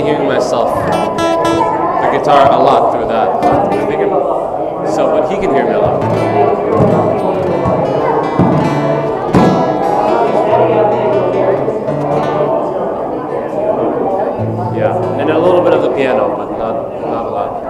definitely hearing myself, the guitar, a lot through that. I think but he can hear me a lot. Yeah, and a little bit of the piano, but not a lot.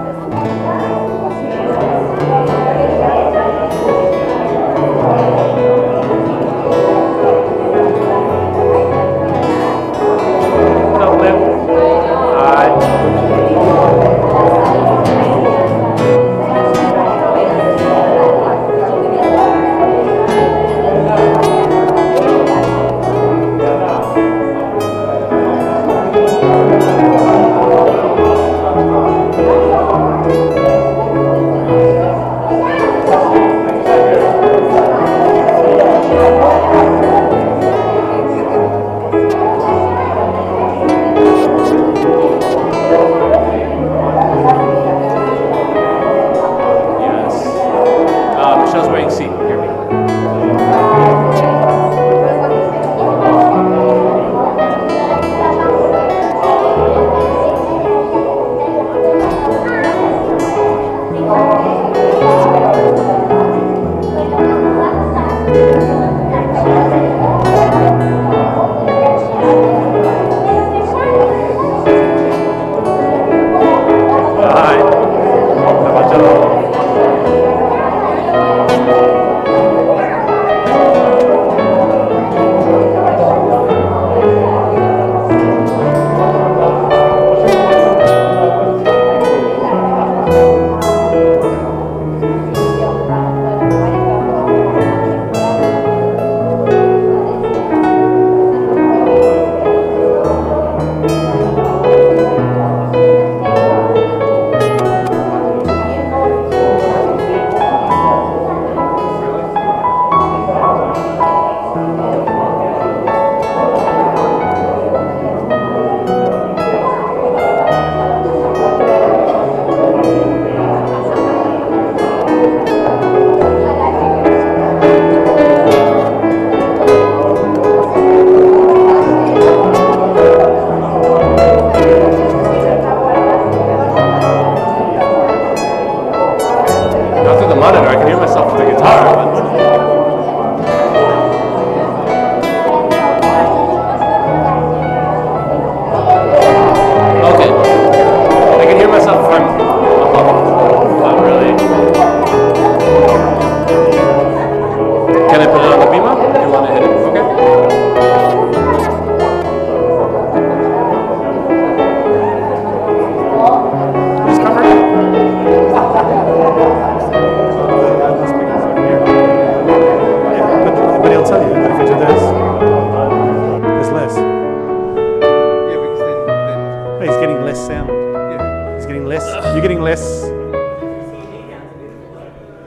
You're getting less.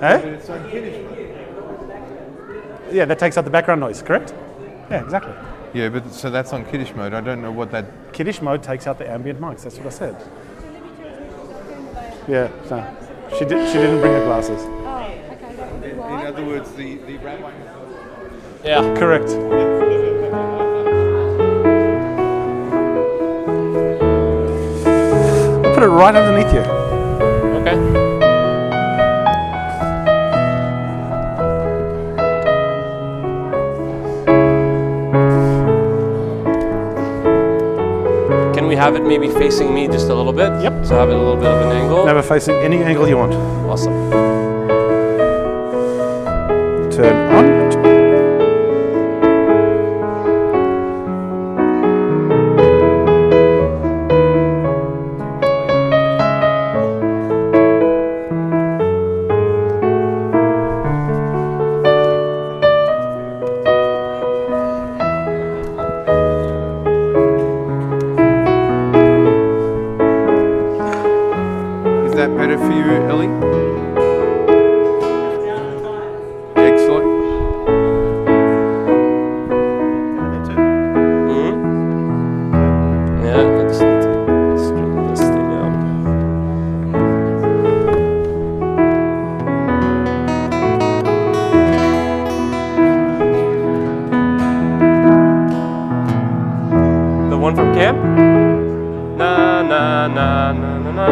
Eh? Yeah, that takes out the background noise, correct? Yeah, exactly. Yeah, but so that's on Kiddush mode. I don't know what that... Kiddush mode takes out the ambient mics, that's what I said. Yeah, so she didn't bring her glasses. Oh, okay. In other words, the rabbi... Yeah. Correct. I'll put it right underneath you. Okay. Can we have it maybe facing me just a little bit? Yep. So have it a little bit of an angle. Never facing any angle you want. Awesome. Turn on. Is that better for you, Ellie? Excellent. Yeah, let's straighten this thing out. The one from camp? Na na na na na na.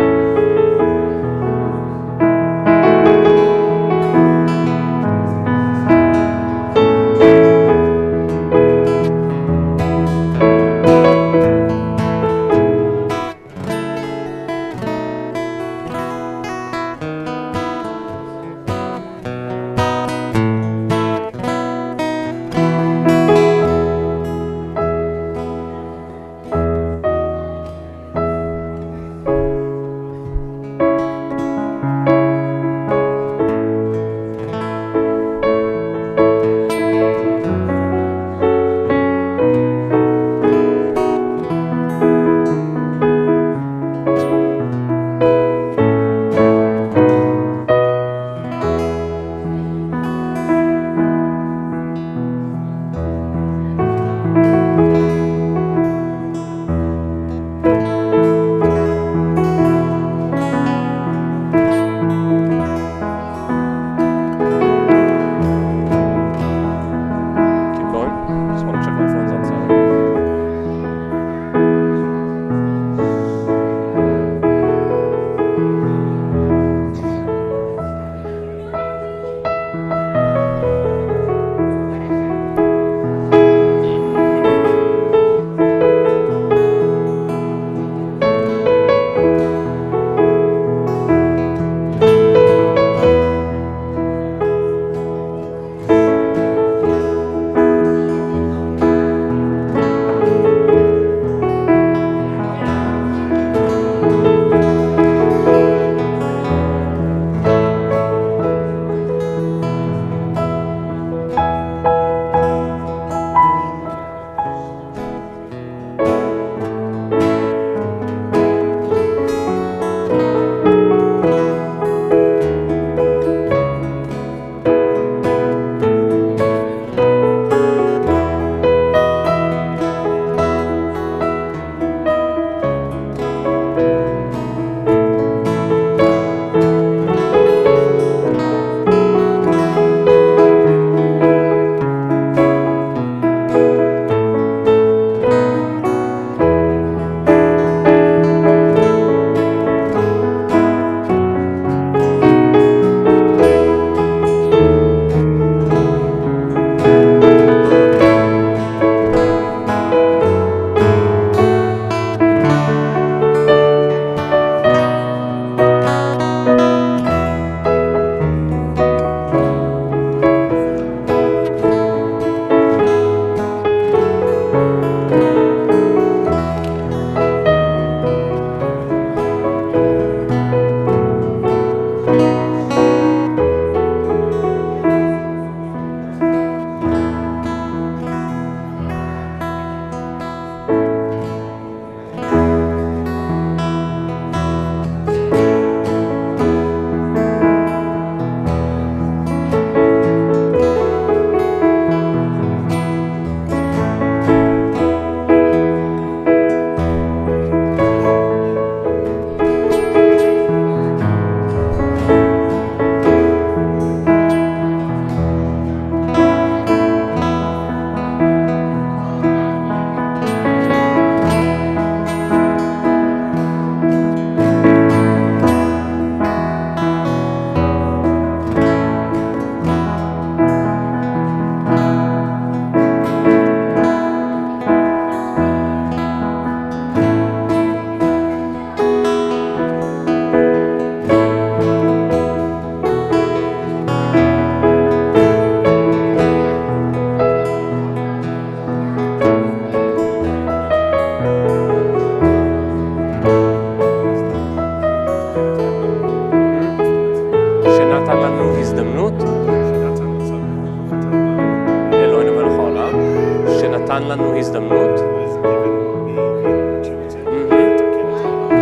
נתן לנו הזדמנות.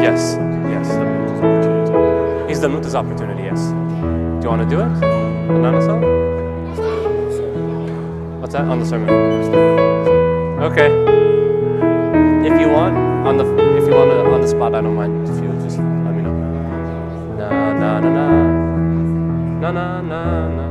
Yes, yes. הזדמנות is opportunity, yes. Do you want to do it? Banana song? What's that? On the sermon. Okay. If you want on the spot, I don't mind. If you just let me know. Na na na na. Na na na na.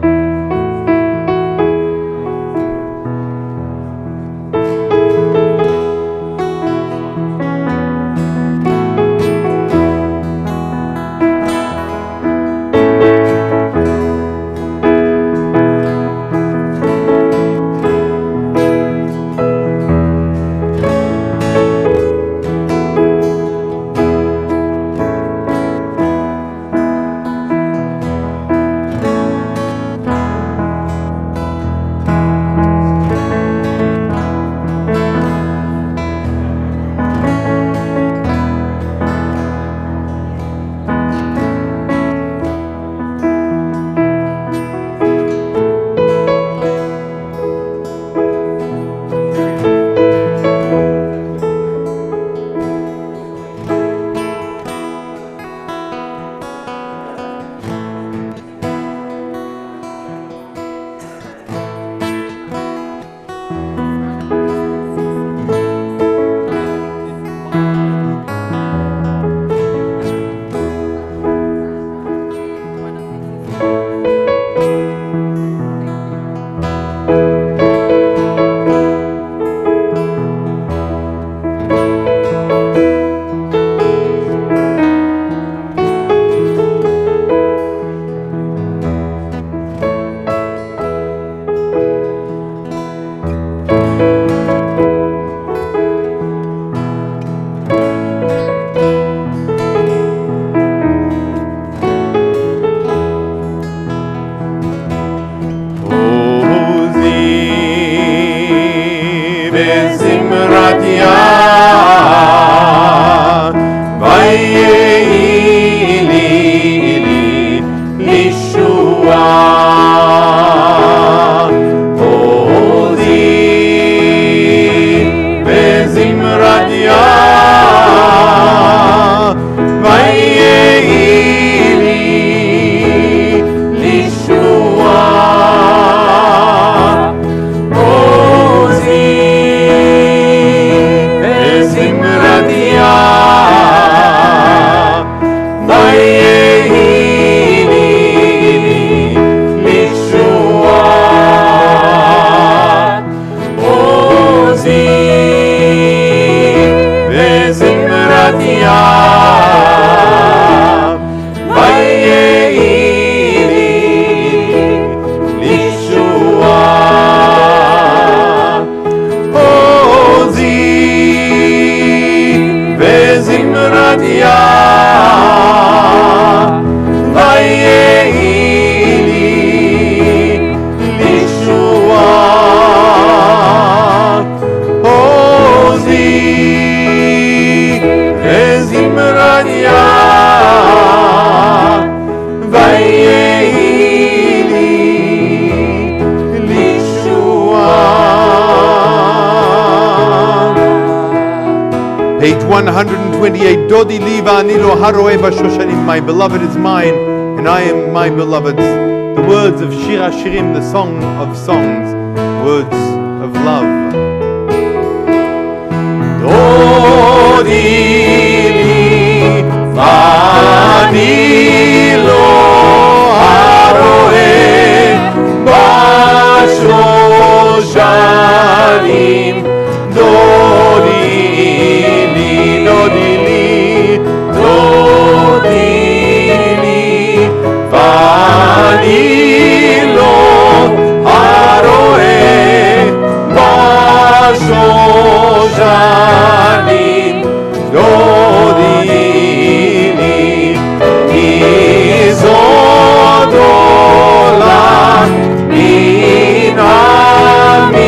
zimratia vayeli lishua ozi zimratia vayeli lishua. Page 128. Dodi liva anilo haroeva shoshanim. My beloved is mine, and I am my beloved's. The words of Shir Hashirim, the song of songs, words of love. Dodi liva anilo haroeva shoshanim. Vanilo haroe bashojanim dodini izodola min hamidbar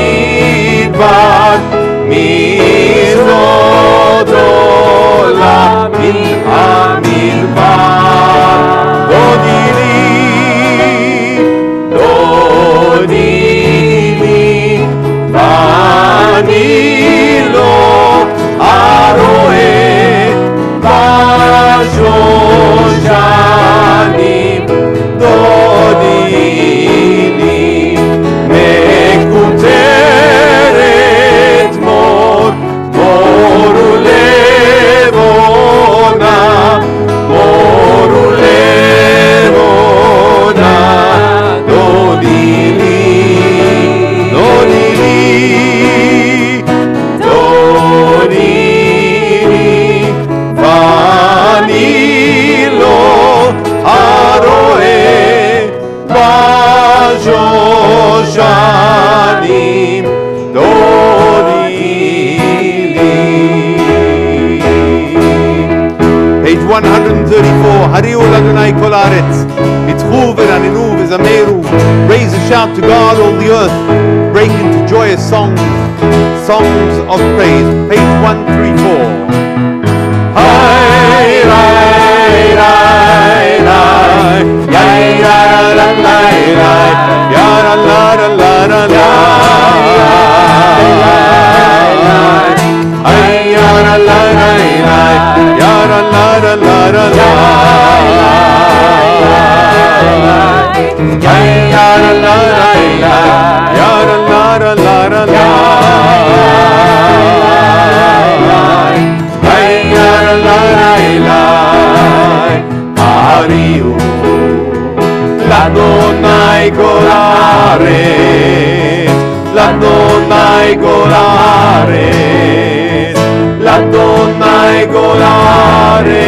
mizodola min hamidbar dodini vanilo aroe bashojanim dodini mekuteret mor morulevona dodini vanilo aroe bashojanim dodili. Page 134. Hariu Ladonai kol haaretz. Itchu v'ranenu v'zameru. Raise a shout to God, all the earth. Break into joyous songs, songs of praise. Page 134. Hai rai rai rai yai ra la la la ya la la la la la ai ya la la la ya la la la la la yai ya la la la ya la la la la la Ariu Ladonai Golaret Ladonai Golaret Ladonai Golaret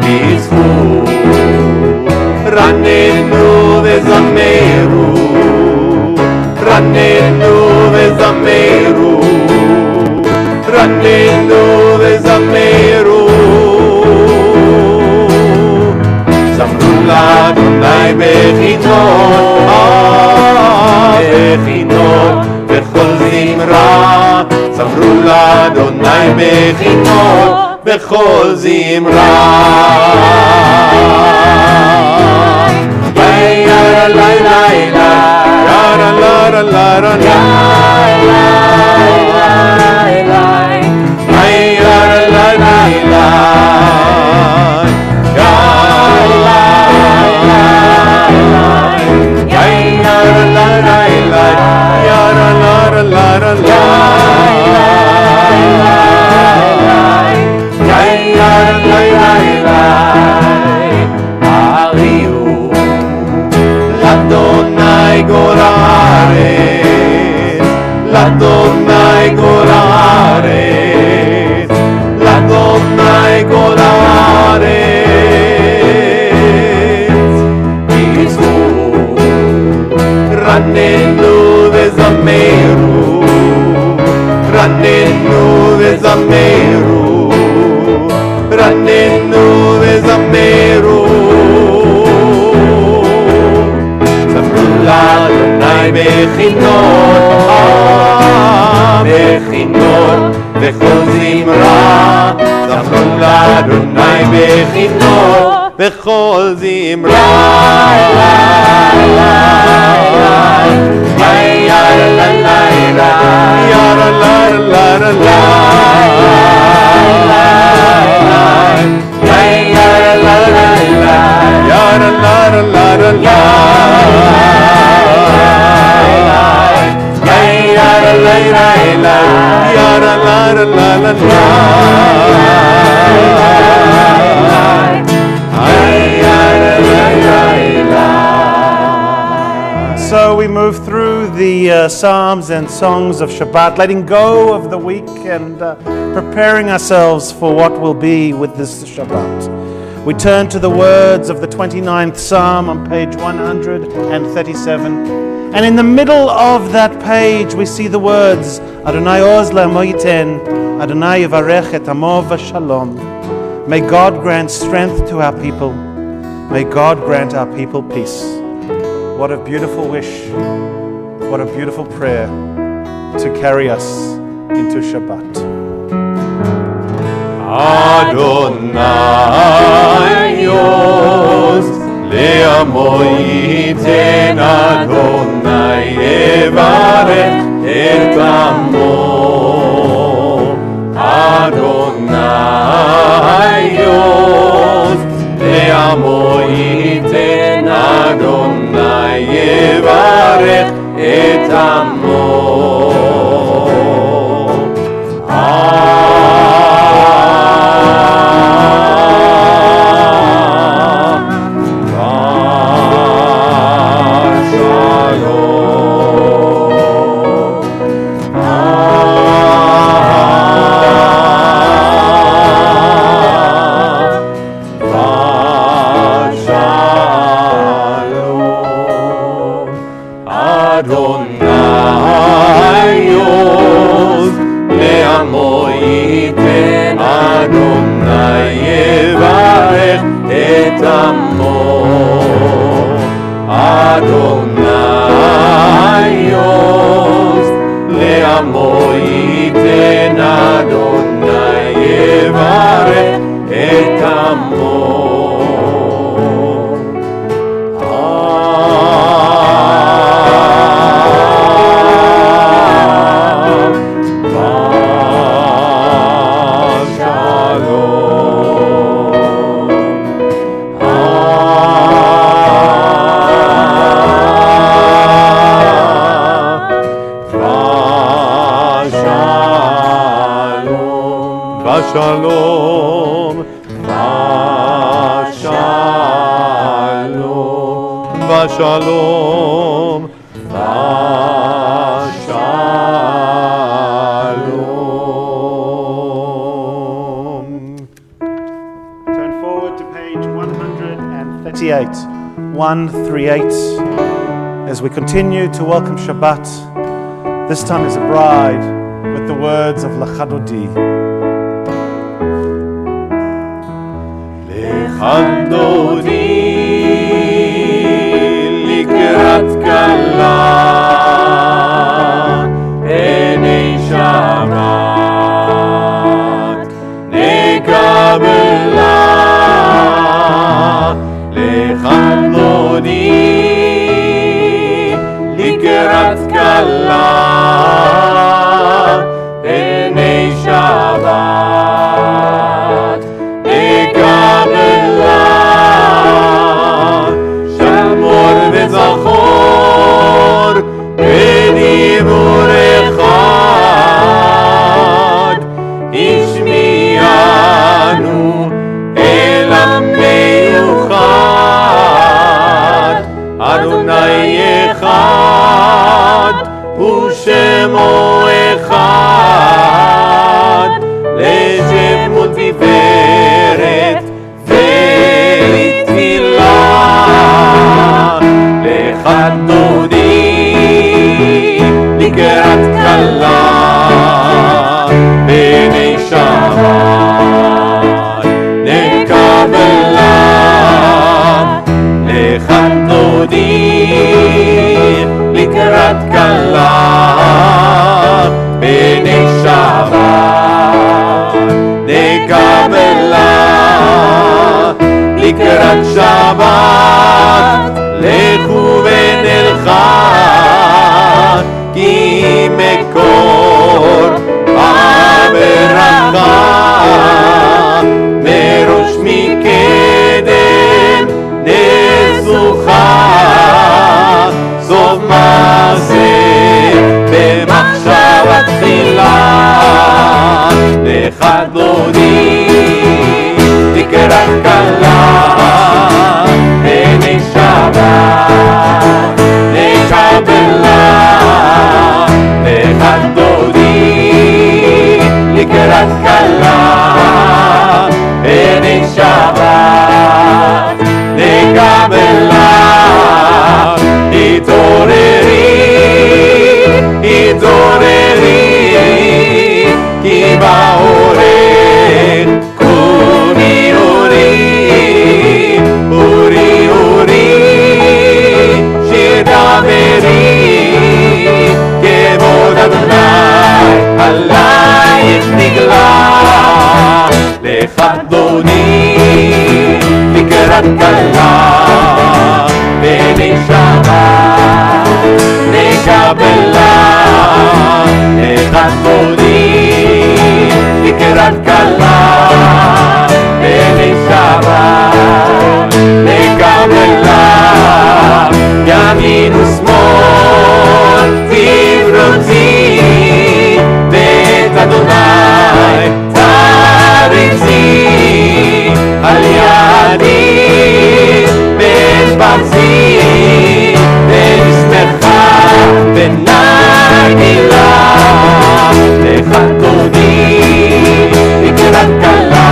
Isfu Ranenu vezameru Ranenu vezameru Ranenu vezameru Zamrula Adonai bechinot bechinot bechol zimra Zamrula Adonai bechinot bechol zimra Yara la la la Yara la la la la Yara la la la Ladonai Golaret Ladonai Golaret Yitzu Ranenu vezameru Ranenu vezameru רננו וזמרו. זמרו לאדוני בכינור, בכינור וכל זמרה. זמרו לאדוני בכינור וכל זמרה. So we move through the Psalms and songs of Shabbat, letting go of the week and preparing ourselves for what will be with this Shabbat. We turn to the words of the 29th Psalm on page 137. And in the middle of that page, we see the words, Adonai oz le'amo yiten, Adonai yivarech et amo v'shalom. May God grant strength to our people. May God grant our people peace. What a beautiful wish. What a beautiful prayer to carry us into Shabbat. Adonai oz le'amo yiten, Adonai yivarech et amo. Adonai oz le'amo yiten, Adonai yivarech et amo. Shalom, Shalom, Shalom, Shalom. Turn forward to page 138, 138, as we continue to welcome Shabbat, this time as a bride, with the words of Lachadodi. Lechadodi likrat kala, enei Shabbat nekabela. Lechadodi likrat kala, enei Shabbat nekabela. Shamor וזכור בדיבור אחד, השמיענו אל המיוחד. אדוני אחד הוא שם לקראת שבת, לכו ונלכה, כי מקור הברכה, מראש מקדם נסוכה, סוף מעשה במחשבה תחילה, לך דודי לקראת כלה, בני שבת לקבלה, לך דודי לקראת כלה, בני שבת לקבלה, התעוררי, כי בעורק קומי אורי, אורי אורי, שיר דברי, כבוד אדוני עלייך נגלה, לך אדוני לקראת כלה, בני שבת לקבלה, לך אדוני לקראת כלה, בני שבת לקבלה, ימין ושמאל תברותי, ואת אדוני תריצי, על ידי בן ברזי, ונשמחה ונגילה, לך אדוני לקראת כלה,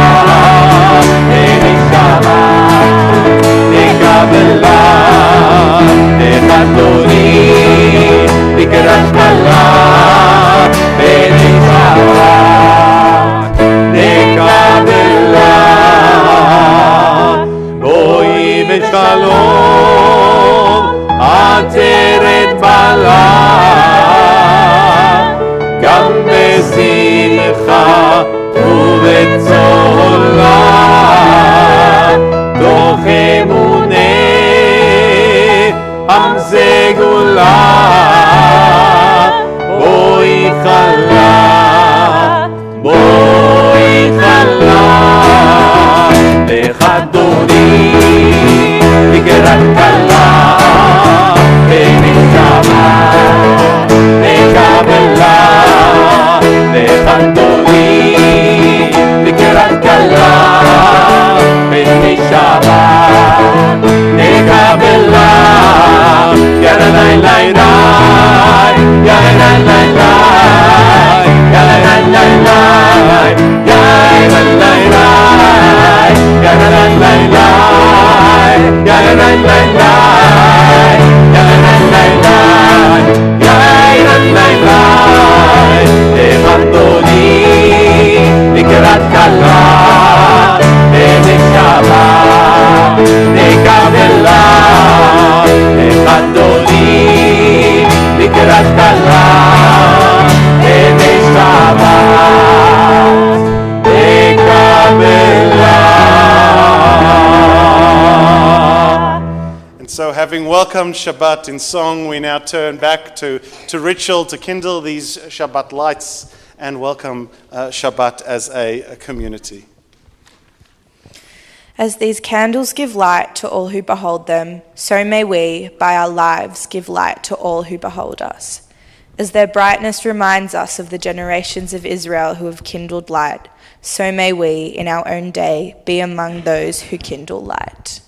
בני שבת לקבלה, לך אדוני לקראת כלה, בני שבת לקבלה. בואי בשלום עטרת בעלה, גם בשמחה ובצהלה, תוך אמוני עם סגולה, בואי חלה, בואי חלה, לך אדוני לקראת כלה, בני שבת לקבלה, לך אדוני לקראת כלה, בני שבת לקבלה, יאללה לי לי לי, יאללה לי לי, יאללה לי לי, יאללה לי לי, יאללה לי לי, יאללה לי לי, יאללה לי לי, לך אדוני לקראת כלה, בני שבת לקבלה, לך אדוני לקראת כלה, בני שבת לקבלה. And so, having welcomed Shabbat in song, we now turn back to ritual to kindle these Shabbat lights and welcome Shabbat as a community. As these candles give light to all who behold them, so may we, by our lives, give light to all who behold us. As their brightness reminds us of the generations of Israel who have kindled light, so may we, in our own day, be among those who kindle light.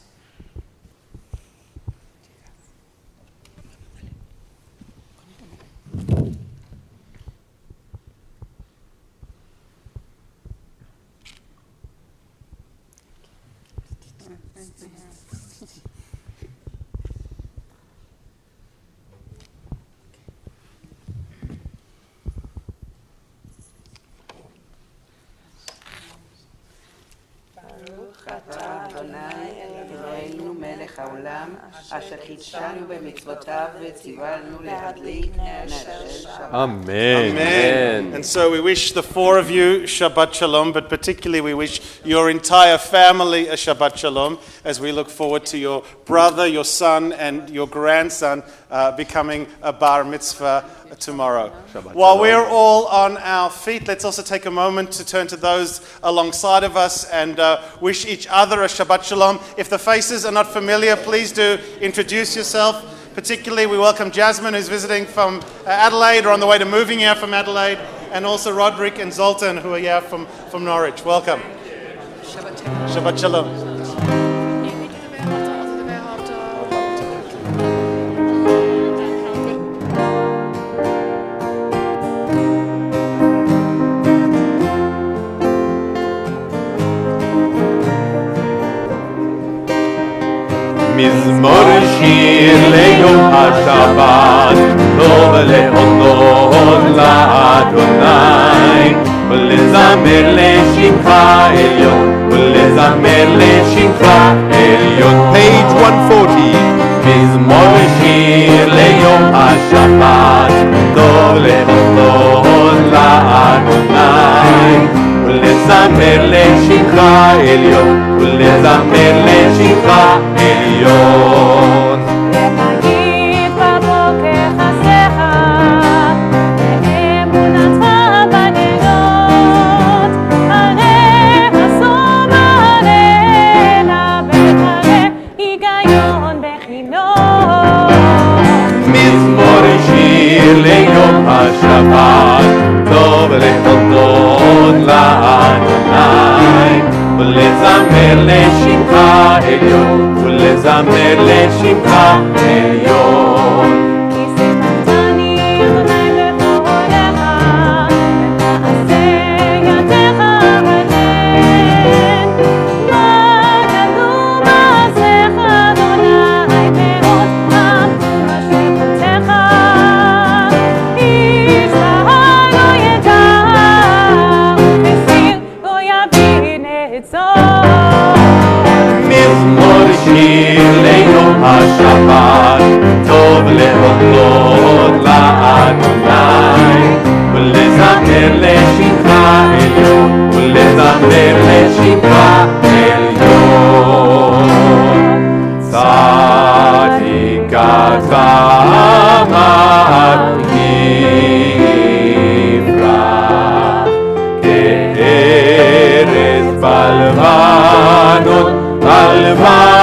Adonai Eloheinu אלוהינו מלך העולם, אשר חידשנו במצוותיו וציוונו להדליק נר של שבת. Amen. Amen. And so we wish the four of you Shabbat Shalom, but particularly we wish your entire family a Shabbat Shalom as we look forward to your brother, your son, and your grandson becoming a bar mitzvah tomorrow. While we're all on our feet, let's also take a moment to turn to those alongside of us and wish each other a Shabbat Shalom. If the faces are not familiar, please do introduce yourself. Particularly, we welcome Jasmine, who's visiting from Adelaide or on the way to moving here from Adelaide, and also Roderick and Zoltan, who are here from Norwich. Welcome. Shabbat Shalom. מזמור שיר ליום השבת, טוב להודות לאדוני, ולזמר לשמך עליון, ולזמר לשמך עליון. Page 140. מזמור שיר ליום השבת, טוב להודות לאדוני, ולזמר לשמך עליון, ולזמר לשמך עליון. להגיד בבוקר חסך, ואמונתך בלילות, הרי חסום עלינה, וחרי היגיון בחינות. מזמור שיר ליום השבת, טוב להודות לאדוני, ולזמר לשמך עליון, ולזמר לשמך עליון. כי סימנתני אדוני בפועלך, במעשה ידיך אתן. מה גדלו מעשיך אדוני מאוד, עמקו משפטיך. איש בהר לא ידע, וכסיר לא יבין את זאת. מזמור שיר ליום השבת, טוב להודות לאדוני, ולזמר לשמך עליון, ולזמר לשמך עליון. צדיק אתה יפרח, כארץ בלבנון, בלבנון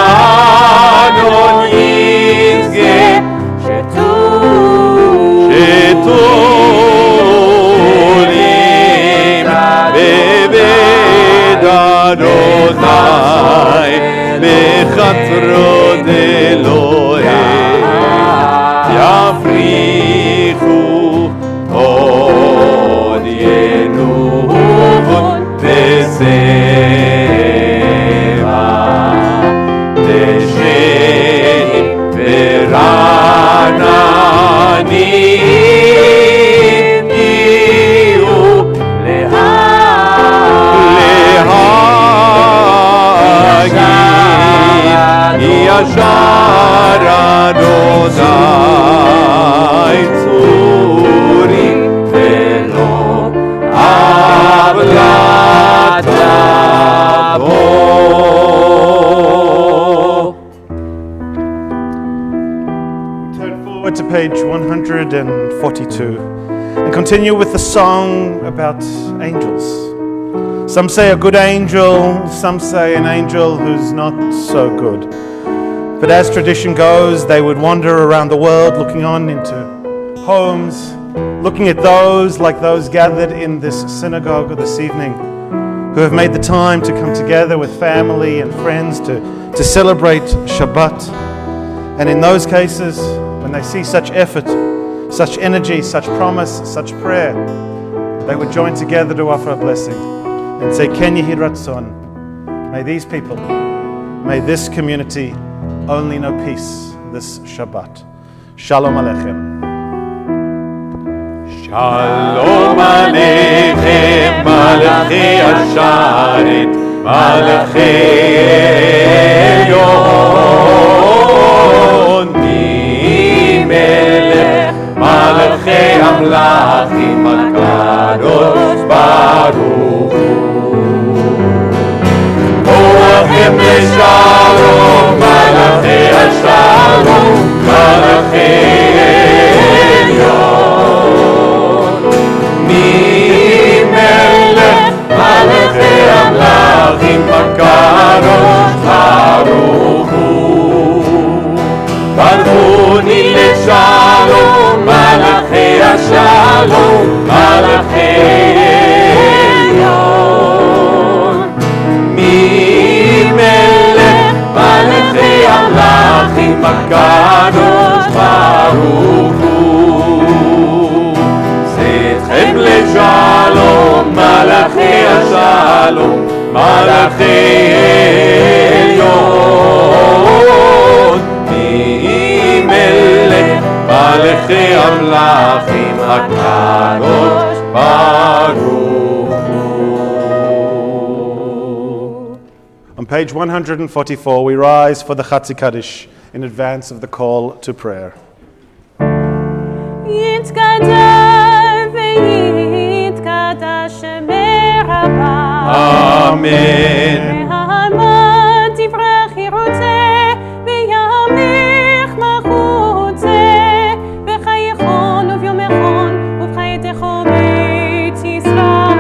יזכה, שתולים בבית אדוני, בחצרות אלוהים יפריחו עוד ינובון ושבע, דשאים ורעננים יהיו להגיד ישר אדוני צורי ולא עוולת תבוא. Turn forward to page 142 and continue with the song about angels. Some say a good angel, some say an angel who's not so good. But as tradition goes, they would wander around the world looking on into homes, looking at those like those gathered in this synagogue this evening, who have made the time to come together with family and friends to celebrate Shabbat. And in those cases, when they see such effort, such energy, such promise, such prayer, they would join together to offer a blessing and say, Ken Yehi Ratzon, may these people, may this community only know peace this Shabbat. Shalom Aleichem. Shalom Aleichem, Malachei Asharet, Malachei Elyon. המלכים הקדוש ברוך הוא. בואכם לשלום, מלאכי השלום, מלאכי עליון. מי מלך מלאכי המלכים הקדוש ברוך הוא. ברכוני לשלום, מלאכי השלום, מלאכי עליון. מי מלך מלאכי המלכים הקדוש ברוך הוא. צאתכם לשלום, מלאכי השלום, מלאכי עליון. מי מלך מלאכי המלכים הקדוש ברוך הוא. On page 144, we rise for the Chatzi Kaddish in advance of the call to prayer. יתגדל ויתקדש שמי רבה. אמן. והעלמד דברי חירותי וימיך מחוצה. בחייכון וביומכון ובחייתכו בית ישראל.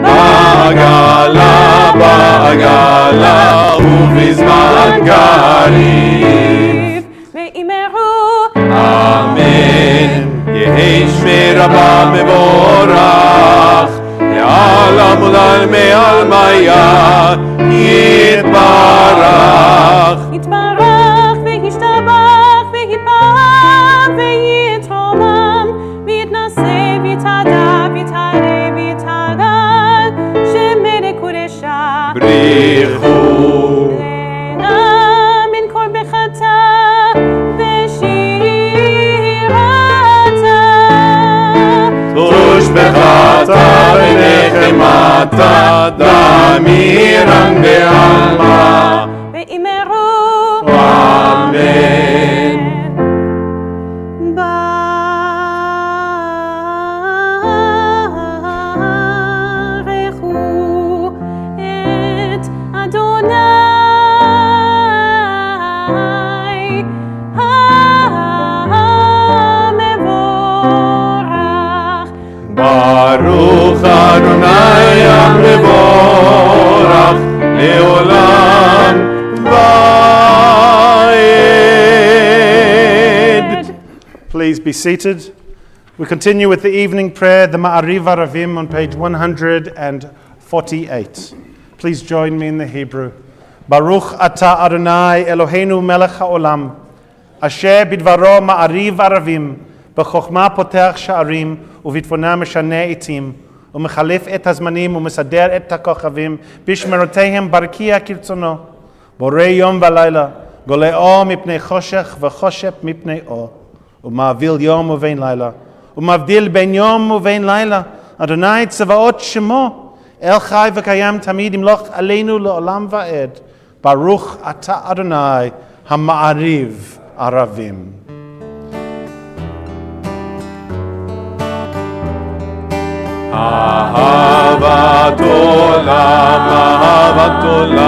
בעגלה, בעגלה ובזמן קריב. ואמרו אמן. יהי שמי רבה מבורך, לעלם ולעלמי עלמיה יתברך. יתברך וישתבח ויתפאר ויתרומם ויתנשא ויתהדר ויתעלה ויתהלל שמי לקודשה. בריחו לעם כל בחטא ושירתה. תושבחת ונחמתה דמירן בעלמה. ואמרו אמן. ברכו את אדוני המבורך. ברוך אדוני המבורך לעולם ועד. Please be seated. We continue with the evening prayer, the Ma'ariv Aravim, on page 148. Please join me in the Hebrew. Baruch Ata Adonai Eloheinu Melech HaOlam, Asher bidvaro Ma'ariv Aravim, B'chokhmah poteach sha'arim, ובתבונה משנה עתים, ומחליף את הזמנים ומסדר את הכוכבים, בשמרותיהם ברקיע כרצונו, בורא יום ולילה, גולה אור מפני חושך וחושך מפני אור, ומעביל יום ובין לילה, ומבדיל בין יום ובין לילה, אדוני צבאות שמו, אל חי וקיים תמיד ימלוך עלינו לעולם ועד, ברוך אתה אדוני המעריב ערבים. אהבת עולם, אהבת עולם,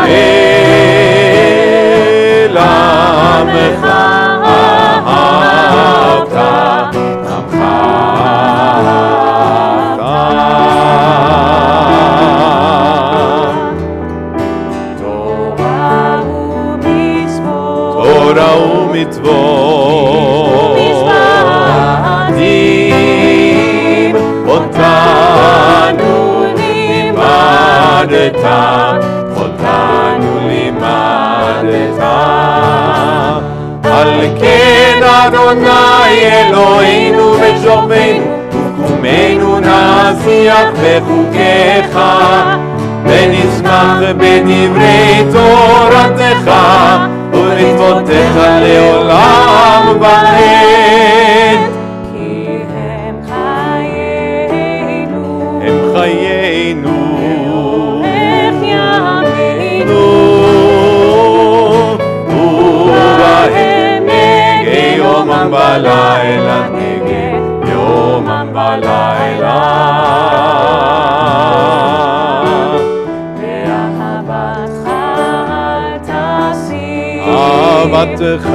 אל עמך אהבת, עמך אהבת. תורה ומצוות אותנו לימדת, אותנו לימדת. על כן אדוני אלוהינו ושוכבנו וקומנו נשיח בחוקיך, ונשמח בדברי תורתך ומצוותיך לעולם ועד. חיינו ובהם ואהבתך אל תסיר אהבתך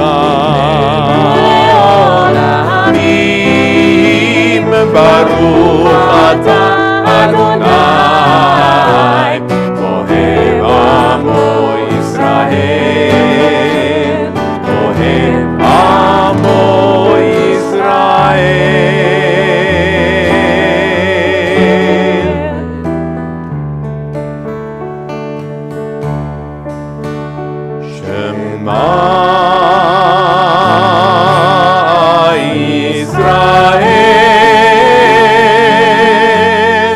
לעולמים. ברוך אתה אדוני אוהב עמו ישראל אוהב עמו ישראל שמע ישראל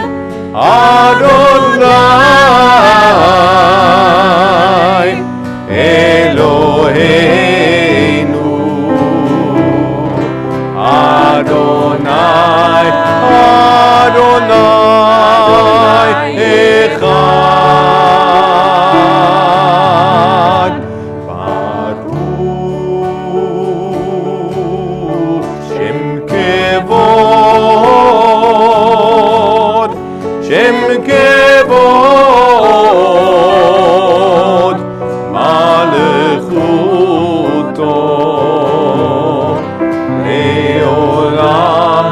אדוני אלוהינו אדוני אדוני אחד ברוך שם כבוד שם כבוד מלכותו לעולם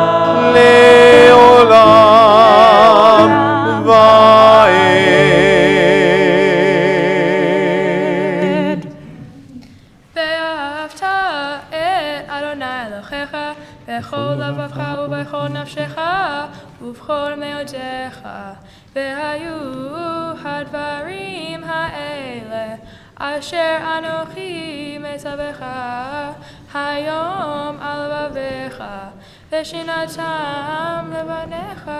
לעולם ועד ואהבת את אדוני אלוהיך בכל לבבך ובכל נפשך ובכל מאודך. והיו הדברים האלה אשר אנוכי מצווך היום על לבביך ושננתם לבניך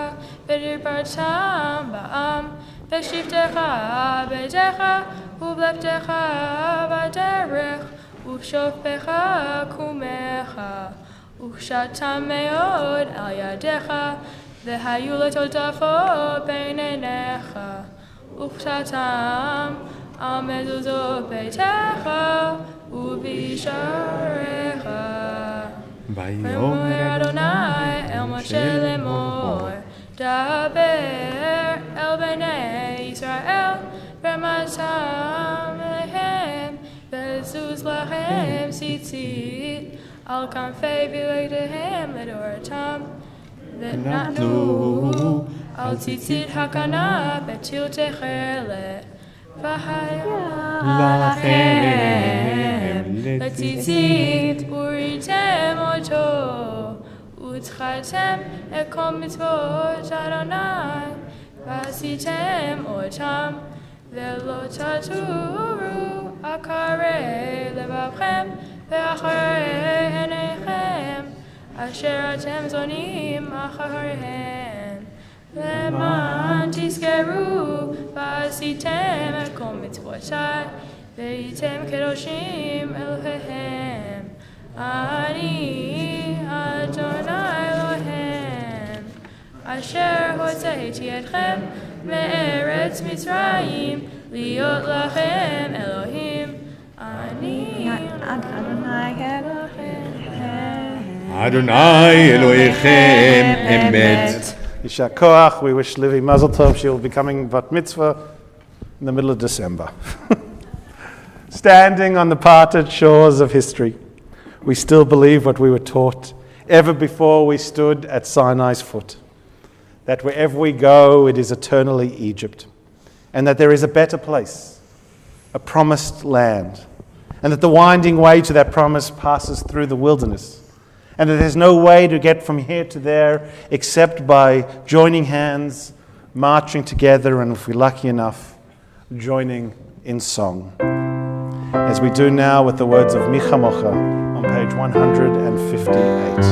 ודיברתם בעם בשבתך ביתך ובלכתך בדרך ובשופך קומך וקשתם מאוד על ידיך והיו לטוטפות בין עיניך וקשתם על מזוזות ביתך ובשעריך. ויאמר אדוני אל משה לאמור דבר אל בני ישראל רמזתם אליהם וזוז לכם ציצית על כנפי בגדיהם לדורתם ונתנו על ציצית הכנף בטיל תכלת והיה לכם לציצית וריתם אותו וזכרתם את כל מצוות אדוני ועשיתם אותם ולא תטורו אחרי לבבכם ואחרי עיניכם אשר אתם זונים אחריהם למען תזכרו ועשיתם את כל מצוותיי והייתם קדושים אלוהיהם אני אדוני אלוהיהם אשר הוצאתי אתכם מארץ מצרים להיות לכם אלוהים אני אדוני אלוהיכם אדוני אלוהיכם אמת. Yishar Koach, we wish Livy Mazel Tov. She will be coming bat mitzvah in the middle of December. Standing on the parted shores of history, we still believe what we were taught ever before we stood at Sinai's foot, that wherever we go, it is eternally Egypt, and that there is a better place, a promised land, and that the winding way to that promise passes through the wilderness, and that there's no way to get from here to there except by joining hands, marching together, and if we're lucky enough, joining in song. As we do now with the words of Micha Mocha on page 158.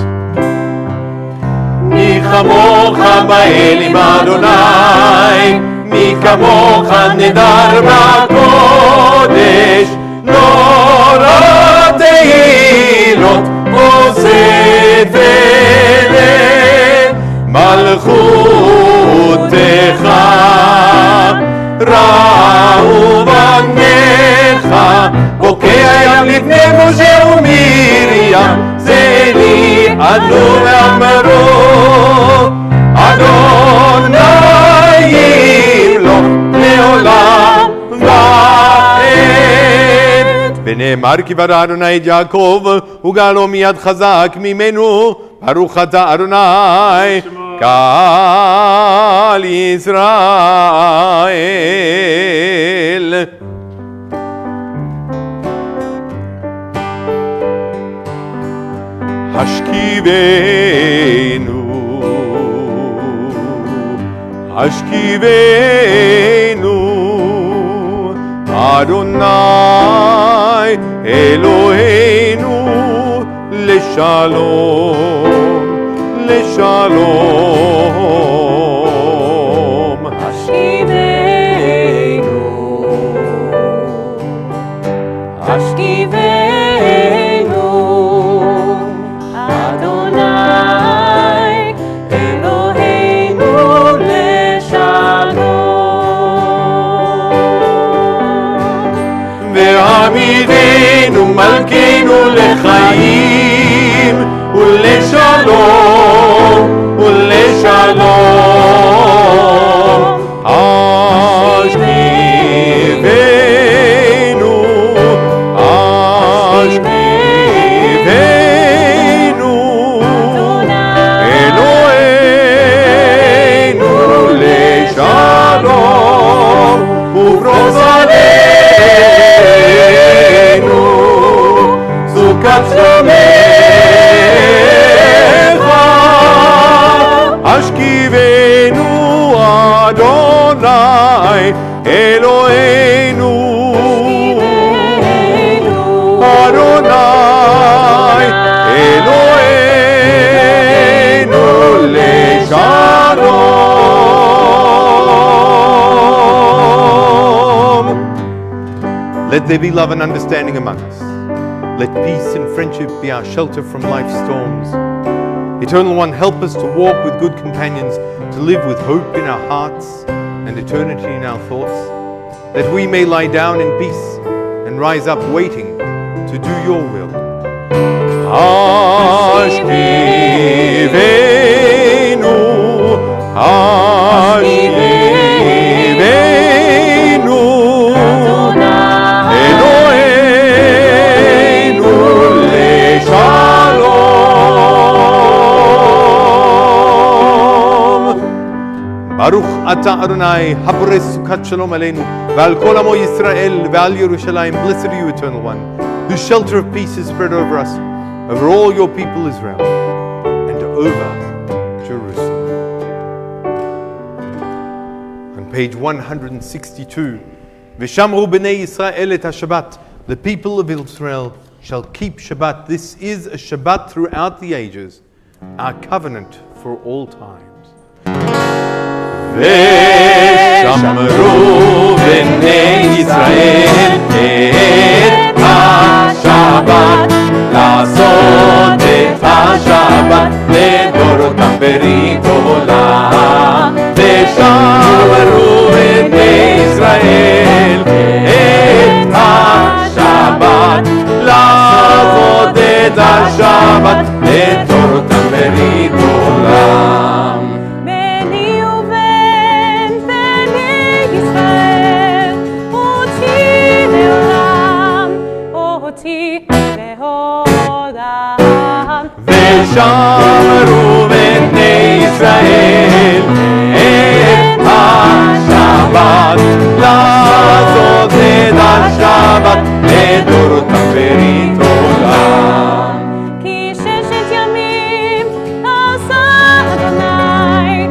מי כמוך באלים אדוני, מי כמוך נדר בקודש, נורא תהילות עושה פלא, מלכותך ראו בניך, בוקע ים לפני משה ומרים, זה לי ענו ואמרו, אדוני שנאמר כי ברא אדוני את יעקב וגאלו מיד חזק ממנו, ברוך אתה אדוני קהל ישראל. השכיבנו, השכיבנו, אדוני אלוהינו לשלום, לשלום. השכיבנו, השכיבנו, אדוני אלוהינו לשלום. והעמידנו מלכנו לחיים ולשלום, ולשלום. השכיבנו, השכיבנו, אלוהינו לשלום, ופרוס עלינו סוכת שלומך. השכיבנו אדוני אלוהינו, אדוני אלוהינו לשלום. Let there be love and understanding among us. Let peace and friendship be our shelter from life's storms. Eternal One, help us to walk with good companions, to live with hope in our hearts and eternity in our thoughts, that we may lie down in peace and rise up waiting to do your will. Ashkivenu, Ashkivenu, Eloheinu leshalom. Baruch ata Adonai habores sukat shalom aleinu ve'al kol amo Yisrael ve'al Yerushalayim. Blessed are you, Eternal One, whose shelter of peace is spread over us, over all your people Israel, and over Jerusalem. On page 162, V'shamru b'nei Yisrael et ha-Shabbat. The people of Israel shall keep Shabbat. This is a Shabbat throughout the ages, our covenant for all times. ושמרו בני ישראל את השבת, לעשות את השבת לדורותם ברית עולם. ושמרו בני ישראל את השבת, לעשות את השבת לדורותם ברית עולם. ושמרו בני ישראל את השבת, לעשות את השבת לדורותם ברית עולם. כי ששת ימים עשה אדוני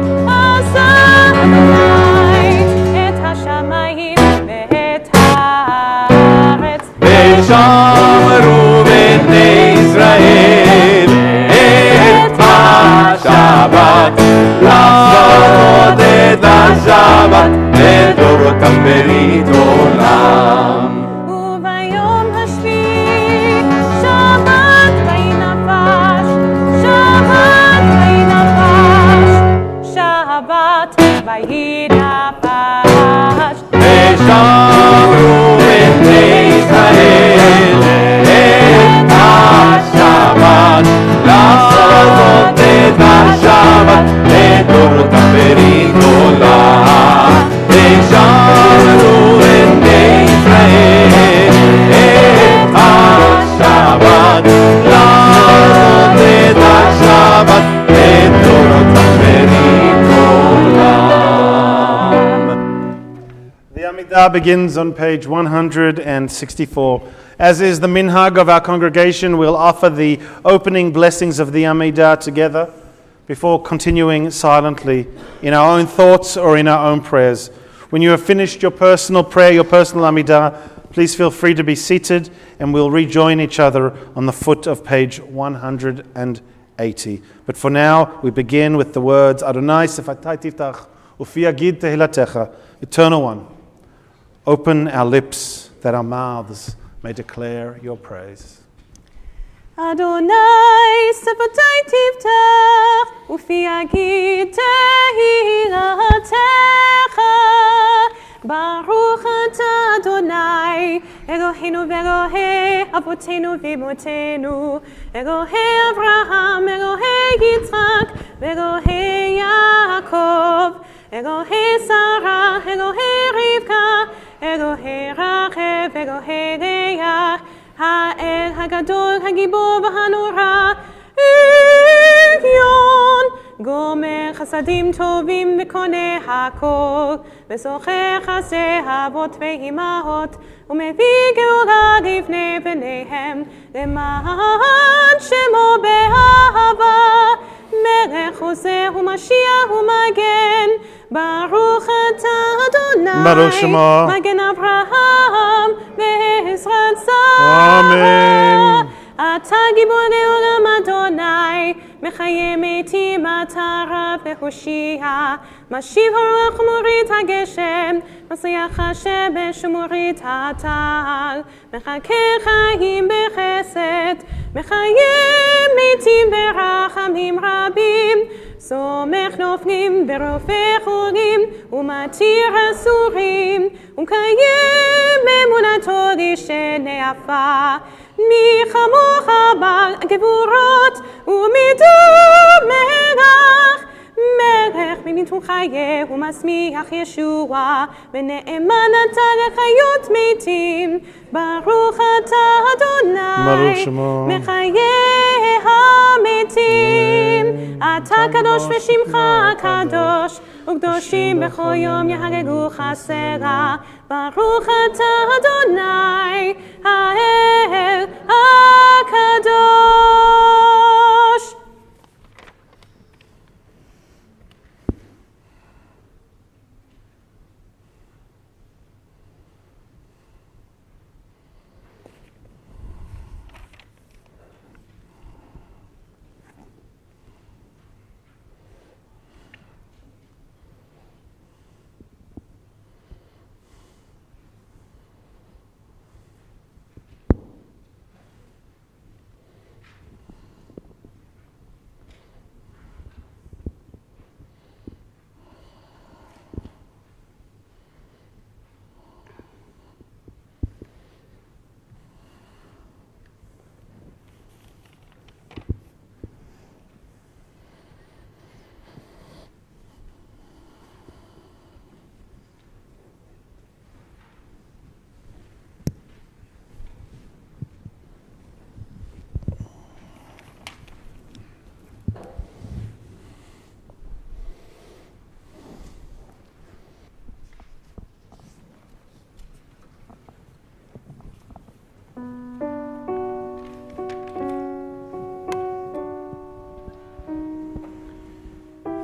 את השמיים ואת הארץ. ושמרו בני ישראל את השבת, לעשות את השבת לדורותם ברית עולם. וביום השביעי שבת ויהי נפש, שבת ויהי נפש, שבת ויהי נפש. ושמרו בני ישראל את השבת, לעשות את השבת לדורותם ברית עולם. ושמרו בני ישראל את Amidah begins on page 164. As is the minhag of our congregation, we'll offer the opening blessings of the Amidah together before continuing silently in our own thoughts or in our own prayers. When you have finished your personal prayer, your personal Amidah, please feel free to be seated and we'll rejoin each other on the foot of page 180. But for now, we begin with the words, Adonai sefatai tiftach ufi yagid tehilatecha, Eternal One, open our lips that our mouths may declare your praise. Adonai sefatai tiftach ufi yagid tehilatecha, Baruch atah Adonai Eloheinu ve'Elohei Avotenu v'imotenu, Elohei Avraham, Elohei Yitzchak, Elohei Yaakov, Elohei Sarah, Elohei Rivka, Elohei Rachel, Elohei Leah, Ha'el Hagadol Hagibor v'Hanora, Elyon, Gomer Chasadim Tovim v'Koneh Hakol, וזוכר חסדי אבות ואימהות, ומביא גאולה לבני בניהם, למען שמו באהבה, מלך עוזר ומשיח ומגן, ברוך אתה אדוני, ברוך שמו, מגן אברהם ועזרת שרה. אמן. אתה גיבור לעולם אדוני, מחיה מתים אתה רב והושיע, משיב הרוח ומוריד הגשם, מסריח השמש ומוריד הטל, מחכה חיים בחסד, מחיה מתים ברחמים רבים, סומך נופלים ברופא חורים, ומתיר אסורים, ומקיים אמונתו לשני עפר. מי כמוך בעל גבורות ומידות מלך, מלך מביטחון חיה ומשמיח ישועה, ונאמן אתה לחיות מתים, ברוך אתה אדוני, ברוך שמו, מחיה המתים. אתה קדוש ושמך קדוש, וקדושים בכל יום יהללוך סלה, ברוך אתה אדוני האל הקדוש.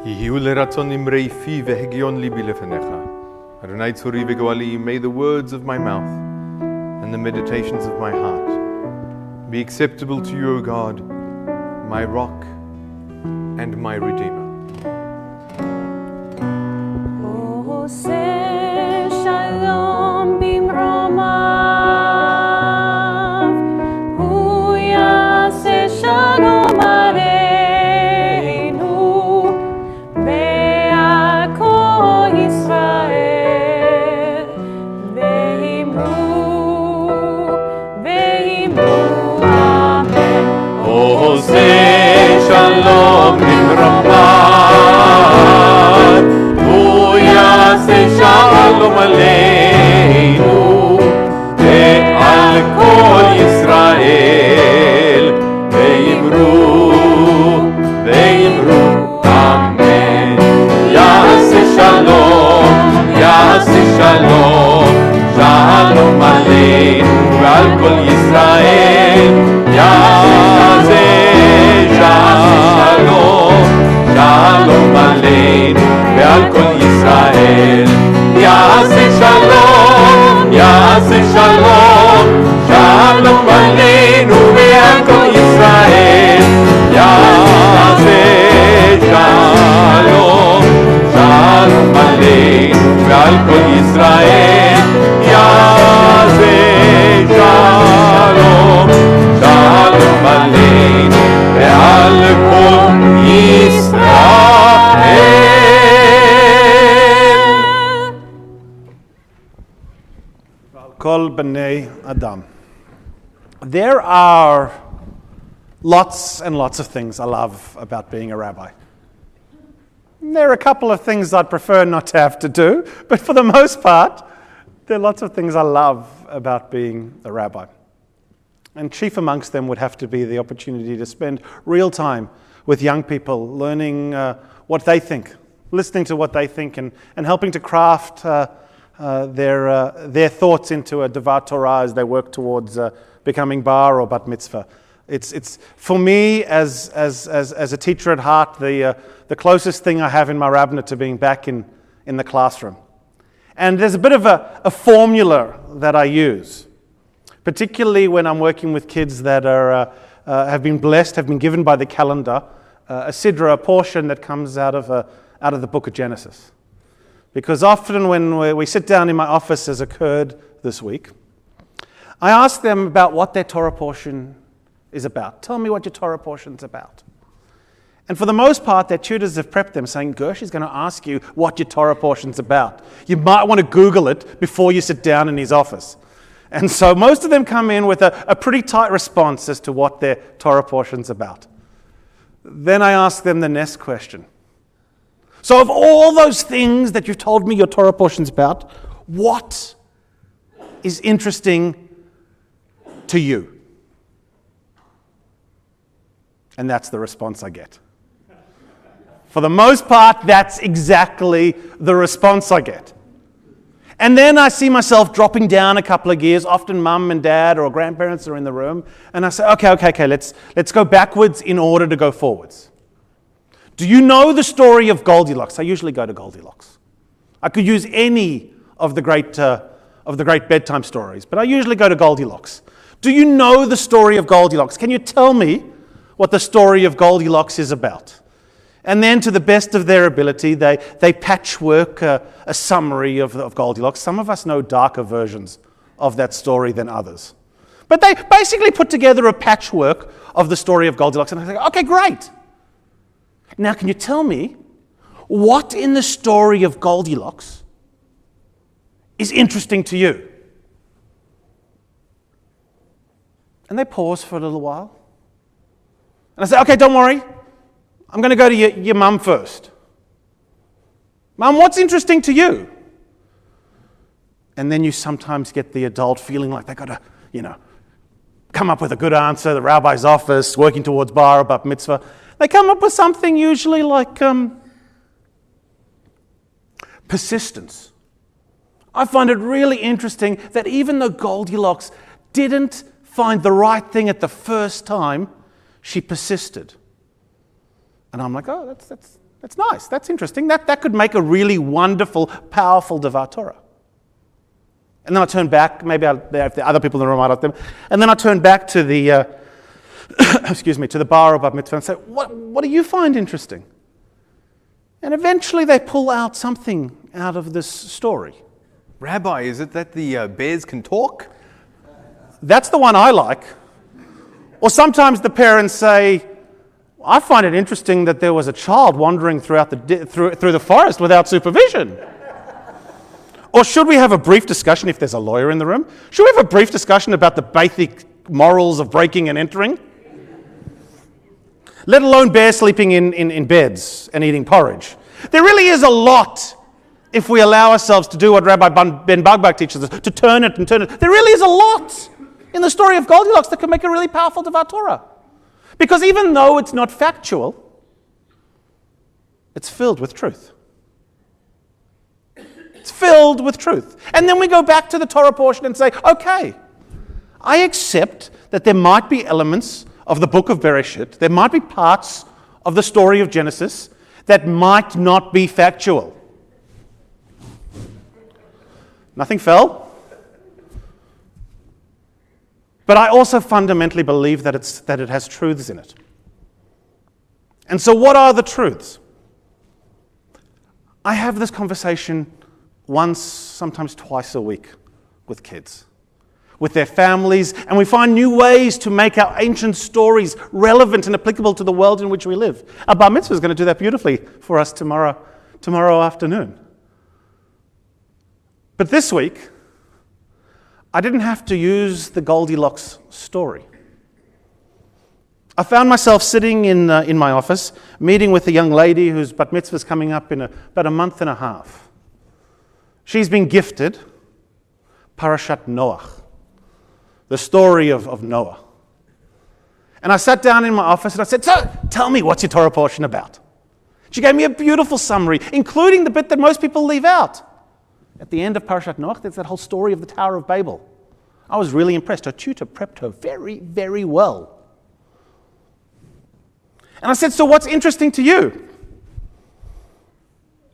יהיו לרצון נמרי פי והגיון ליבי לפניך. אדוני צורי וגואלי, may the words of my mouth and the meditations of my heart be acceptable to you, O God, my rock and my redeemer. עושה שלום במרומיו, הוא יעשה שלום עלינו, ועל כל ישראל, ואמרו אמן. עושה שלום במרומיו, הוא יעשה עלינו ועל כל ישראל יעשה שלום, שלום עלינו ועל כל ישראל יעשה שלום, יעשה שלום, שלום עלינו ועל כל ישראל יעשה שלום, שלום עלינו ועל כל ישראל יעשה שלום, שלום עלינו ועל כל ישראל. Kol b'nei Adam. There are lots and lots of things I love about being a rabbi. There are a couple of things I'd prefer not to have to do, but for the most part, there are lots of things I love about being a rabbi. And chief amongst them would have to be the opportunity to spend real time with young people, learning what they think, listening to what they think, and helping to craft their thoughts into a Devar Torah as they work towards becoming bar or bat mitzvah. It's for me as a teacher at heart the closest thing I have in my rabbinate to being back in the classroom. And there's a bit of a formula that I use, particularly when I'm working with kids that have been blessed, have been given by the calendar a sidra, a portion that comes out of the book of Genesis. Because often when we sit down in my office, as occurred this week, I ask them about what their Torah portion is about. Tell me what your Torah portion is about. And for the most part, their tutors have prepped them, saying, Gersh is going to ask you what your Torah portion's about. You might want to Google it before you sit down in his office. And so most of them come in with a pretty tight response as to what their Torah portion's about. Then I ask them the next question. So of all those things that you've told me your Torah portion's about, what is interesting to you? And that's the response I get. For the most part, that's exactly the response I get. And then I see myself dropping down a couple of gears. Often mum and dad or grandparents are in the room. And I say, okay, let's go backwards in order to go forwards. Do you know the story of Goldilocks? I usually go to Goldilocks. I could use any of the great bedtime stories, but I usually go to Goldilocks. Do you know the story of Goldilocks? Can you tell me what the story of Goldilocks is about? And then, to the best of their ability, they patchwork a summary of Goldilocks. Some of us know darker versions of that story than others. But they basically put together a patchwork of the story of Goldilocks. And I think, okay, great. Now, can you tell me what in the story of Goldilocks is interesting to you? And they pause for a little while. And I say, okay, don't worry. I'm going to go to your mum first. Mum, what's interesting to you? And then you sometimes get the adult feeling like they've got to, come up with a good answer. The rabbi's office, working towards bar or bat mitzvah. They come up with something usually like persistence. I find it really interesting that even though Goldilocks didn't find the right thing at the first time, she persisted. And I'm like, oh, that's nice. That's interesting. That could make a really wonderful, powerful Devar Torah. And then I turn back. Maybe if there are other people in the room, I ask them. And then I turn back to the to the bar or bat mitzvah and say, what do you find interesting? And eventually they pull out something out of this story. Rabbi, is it that the bears can talk? That's the one I like. Or sometimes the parents say, I find it interesting that there was a child wandering throughout through the forest without supervision. Or should we have a brief discussion, if there's a lawyer in the room, should we have a brief discussion about the basic morals of breaking and entering? Let alone bears sleeping in beds and eating porridge. There really is a lot, if we allow ourselves to do what Rabbi Ben Bagbag teaches us, to turn it and turn it. There really is a lot in the story of Goldilocks that can make a really powerful Devar Torah. Because even though it's not factual, it's filled with truth. It's filled filled with truth. And then we go back to the Torah portion and say, okay, I accept that there might be elements of the book of Bereshit, there might be parts of the story of Genesis that might not be factual. Nothing fell. But I also fundamentally believe that it has truths in it. And so what are the truths? I have this conversation once, sometimes twice a week with kids, with their families, and we find new ways to make our ancient stories relevant and applicable to the world in which we live. Our Bar Mitzvah is going to do that beautifully for us tomorrow afternoon. But this week, I didn't have to use the Goldilocks story. I found myself sitting in my office, meeting with a young lady whose bat mitzvah is coming up in about a month and a half. She's been gifted Parashat Noach, the story of Noah. And I sat down in my office and I said, so, tell me, what's your Torah portion about? She gave me a beautiful summary, including the bit that most people leave out. At the end of Parashat Noach, there's that whole story of the Tower of Babel. I was really impressed. Her tutor prepped her very, very well. And I said, so what's interesting to you?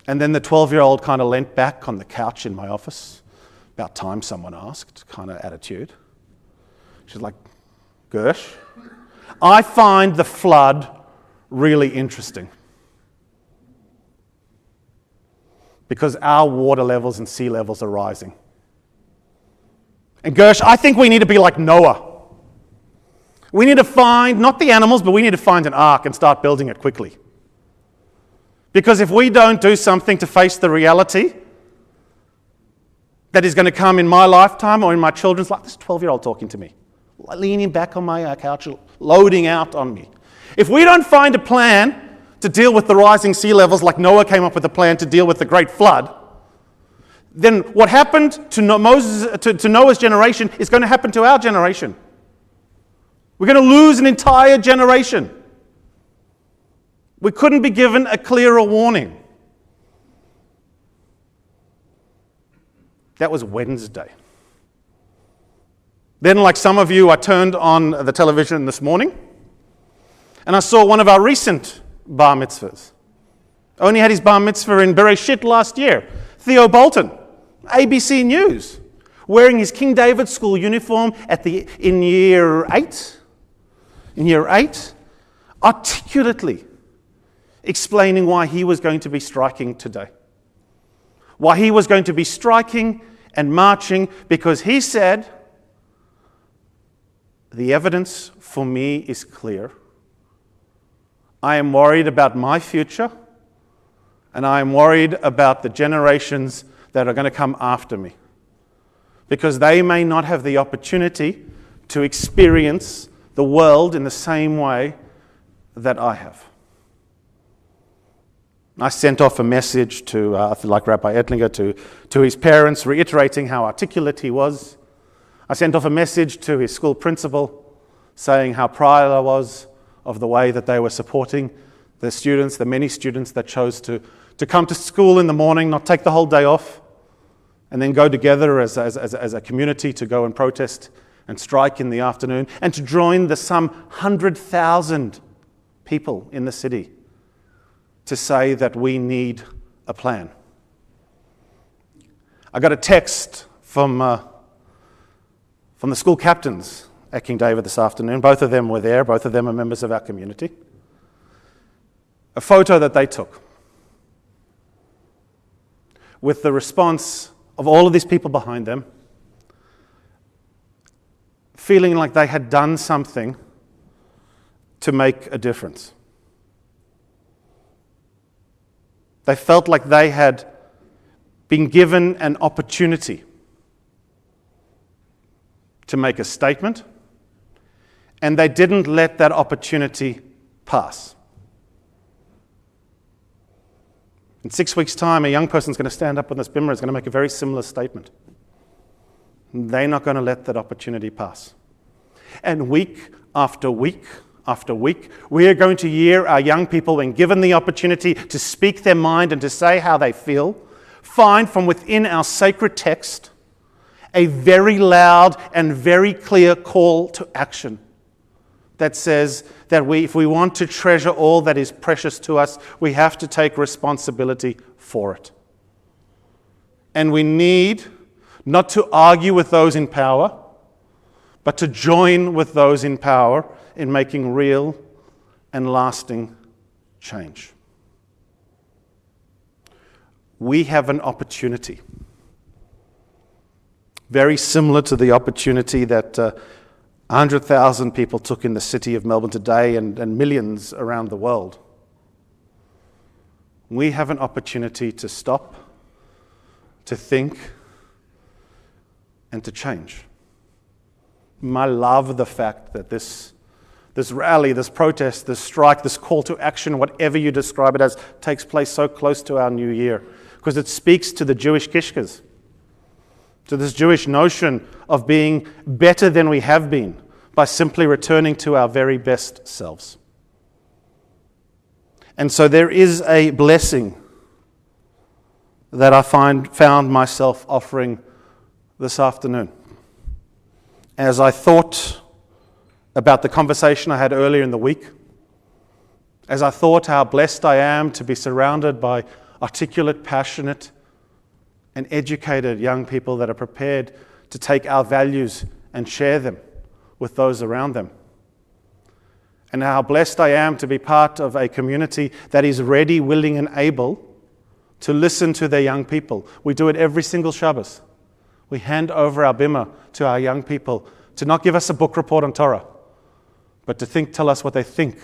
And then the 12-year-old kind of leant back on the couch in my office. About time someone asked, kind of attitude. She's like, Gersh, I find the flood really interesting. Because our water levels and sea levels are rising. And Gersh, I think we need to be like Noah. We need to find, not the animals, but we need to find an ark and start building it quickly. Because if we don't do something to face the reality that is going to come in my lifetime or in my children's life, this 12-year-old talking to me, leaning back on my couch, loading out on me. If we don't find a plan to deal with the rising sea levels like Noah came up with a plan to deal with the great flood, then what happened to Noah's generation is going to happen to our generation. We're going to lose an entire generation. We couldn't be given a clearer warning. That was Wednesday. Then, like some of you, I turned on the television this morning and I saw one of our recent bar mitzvahs. Only had his bar mitzvah in Bereshit last year. Theo Bolton, ABC News, wearing his King David school uniform in year 8, articulately explaining why he was going to be striking today. Why he was going to be striking and marching, because he said, the evidence for me is clear. I am worried about my future, and I am worried about the generations that are going to come after me, because they may not have the opportunity to experience the world in the same way that I have. I sent off a message to, like Rabbi Ettlinger, to his parents, reiterating how articulate he was. I sent off a message to his school principal, saying how proud I was of the way that they were supporting the students, the many students that chose to come to school in the morning, not take the whole day off, and then go together as a community to go and protest and strike in the afternoon, and to join the some 100,000 people in the city to say that we need a plan. I got a text from the school captains at King David this afternoon. Both of them were there. Both of them are members of our community. A photo that they took with the response of all of these people behind them, feeling like they had done something to make a difference. They felt like they had been given an opportunity to make a statement, and they didn't let that opportunity pass. In 6 weeks' time, a young person's going to stand up on this bimmer, is going to make a very similar statement. They're not going to let that opportunity pass. And week after week after week, we are going to hear our young people, when given the opportunity to speak their mind and to say how they feel, find from within our sacred text a very loud and very clear call to action that says that if we want to treasure all that is precious to us, we have to take responsibility for it. And we need not to argue with those in power, but to join with those in power in making real and lasting change. We have an opportunity, very similar to the opportunity that 100,000 people took in the city of Melbourne today and millions around the world. We have an opportunity to stop, to think, and to change. I love the fact that this rally, this protest, this strike, this call to action, whatever you describe it as, takes place so close to our new year, because it speaks to the Jewish kishkas, to this Jewish notion of being better than we have been by simply returning to our very best selves. And so there is a blessing that I found myself offering this afternoon. As I thought about the conversation I had earlier in the week, as I thought how blessed I am to be surrounded by articulate, passionate, and educated young people that are prepared to take our values and share them with those around them. And how blessed I am to be part of a community that is ready, willing, and able to listen to their young people. We do it every single Shabbos. We hand over our bima to our young people to not give us a book report on Torah, but to tell us what they think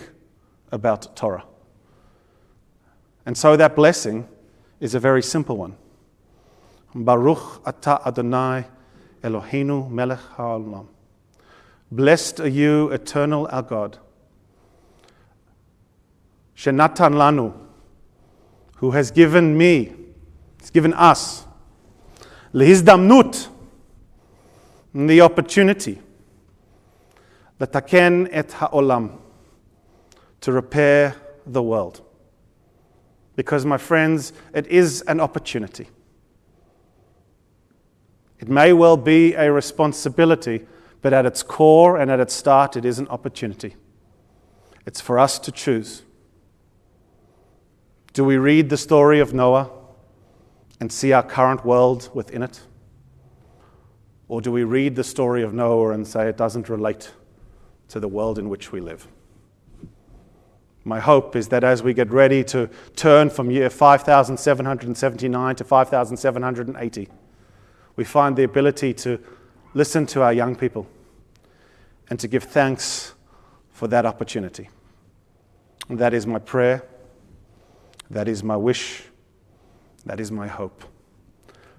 about Torah. And so that blessing is a very simple one. Baruch atah Adonai Eloheinu melech haolam. Blessed are you, eternal our God, Shenatan lanu, who has given me, has given us, lehizdamnut, the opportunity, letaken et haolam, to repair the world. Because, my friends, it is an opportunity. It may well be a responsibility, but at its core and at its start, it is an opportunity. It's for us to choose. Do we read the story of Noah and see our current world within it? Or do we read the story of Noah and say it doesn't relate to the world in which we live? My hope is that as we get ready to turn from year 5,779 to 5,780, we find the ability to listen to our young people and to give thanks for that opportunity. And that is my prayer. That is my wish. That is my hope.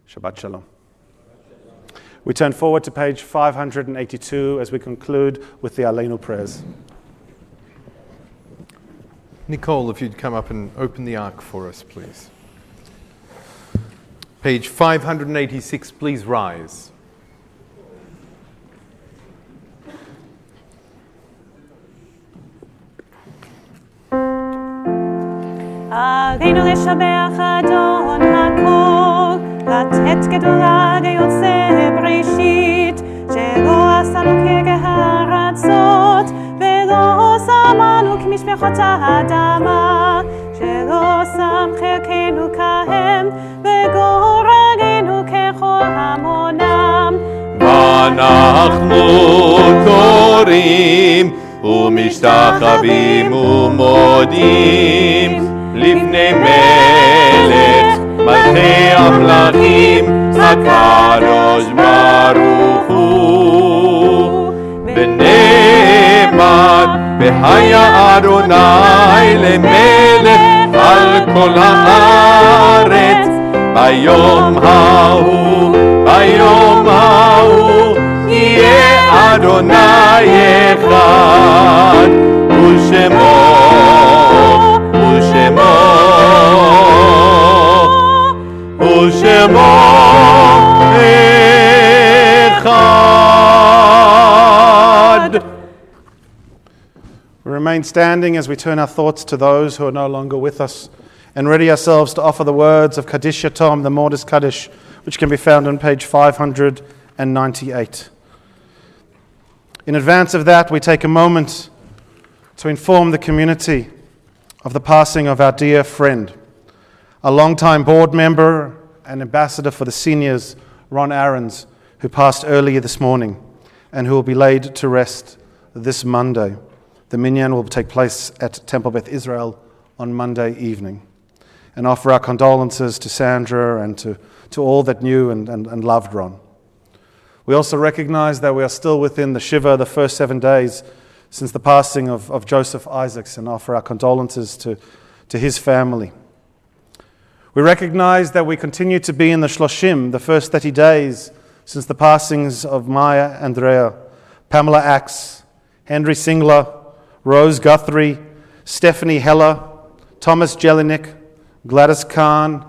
Shabbat Shalom. We turn forward to page 582 as we conclude with the Aleinu prayers. Nicole, if you'd come up and open the ark for us, please. Page 586, please rise. עלינו לשבח אדון הכל, לתת גדולה ליוצא בראשית, שלא עשנו כגהרצות, ולא שמנו כמשפחות האדמה, שלא שם חלקנו כהם, וגורלנו ככל המונם. ואנחנו קוראים ומשתחווים ומודים לפני מלך מלכי המלכים הקדוש ברוך הוא ונאמר והיה אדוני למלך על כל הארץ ביום ההוא יהיה אדוני אחד ושמו אחד. We remain standing as we turn our thoughts to those who are no longer with us and ready ourselves to offer the words of Kaddish Yatom, the Mortis Kaddish, which can be found on page 598. In advance of that, we take a moment to inform the community of the passing of our dear friend, a longtime board member and ambassador for the seniors, Ron Aarons, who passed earlier this morning and who will be laid to rest this Monday. The minyan will take place at Temple Beth Israel on Monday evening. And offer our condolences to Sandra and to all that knew and loved Ron. We also recognize that we are still within the Shiva, the first 7 days since the passing of Joseph Isaacs, and offer our condolences to his family. We recognize that we continue to be in the Shloshim, the first 30 days since the passings of Maya Andrea, Pamela Axe, Henry Singler, Rose Guthrie, Stephanie Heller, Thomas Jelinek, Gladys Kahn,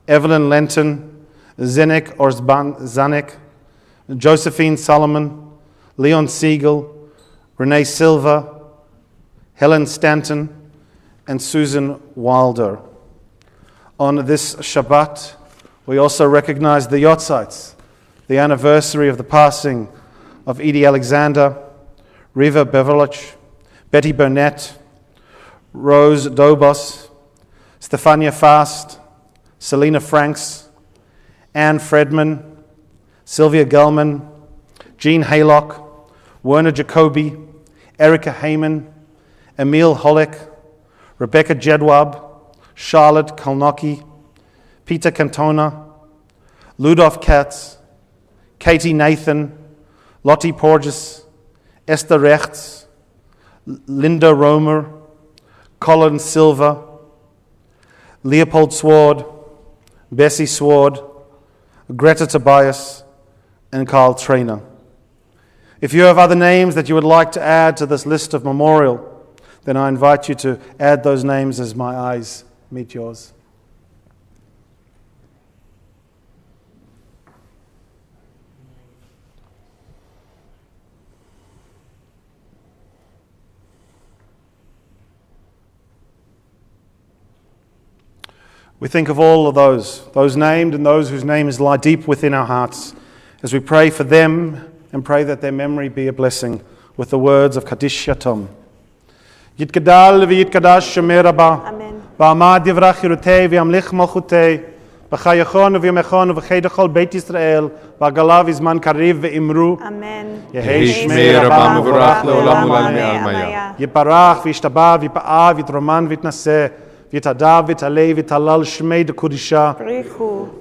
Evelyn Lenton, Zenek Zanek, Josephine Solomon, Leon Siegel, Renee Silva, Helen Stanton, and Susan Wilder. On this Shabbat, we also recognize the Yotzites, the anniversary of the passing of Edie Alexander, Riva Bevelich, Betty Burnett, Rose Dobos, Stefania Fast, Selena Franks, Anne Fredman, Sylvia Gelman, Jean Haylock, Werner Jacoby, Erica Heyman, Emil Hollick, Rebecca Jedwab, Charlotte Kalnocki, Peter Cantona, Ludolf Katz, Katie Nathan, Lottie Porges, Esther Rechts, Linda Romer, Colin Silva, Leopold Sword, Bessie Sword, Greta Tobias, and Carl Trainer. If you have other names that you would like to add to this list of memorial, then I invite you to add those names as my eyes meet yours. We think of all of those named and those whose names lie deep within our hearts, as we pray for them and pray that their memory be a blessing with the words of Kaddish Yatom. Yitgadal v'yitkadash Shemei Rabba, v'amad yivrach Yerutei v'yamlich malchutei, v'chayachon v'yamechon v'cheidachol Beit Yisrael, v'agalav izman kariv v'imru. Amen. Yehei Shmei Rabba mevorach leolam u'lam me'almaya. Yiparach v'yishtabah v'yipa'ah v'yitroman v'yitnaseh, v'yitadav v'yitalei v'yitalal Shmei d'Kudisha,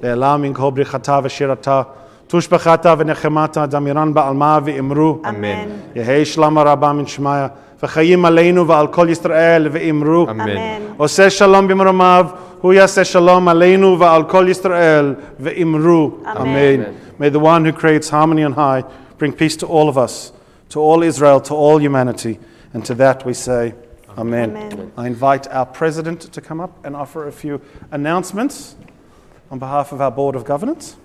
ve'elam min kol brichata v'shirata, tushbachata v'nechemata damiran ba'alma v'imru. Amen. Yehei shlama rabba min shmaya, v'chayim aleinu v'al kol Yisrael v'imru. Amen. Oseh shalom b'mromav, hu yaseh shalom aleinu v'al kol Yisrael v'imru. Amen. May the one who creates harmony on high bring peace to all of us, to all Israel, to all humanity, and to that we say, Amen. Amen. I invite our president to come up and offer a few announcements on behalf of our Board of Governance.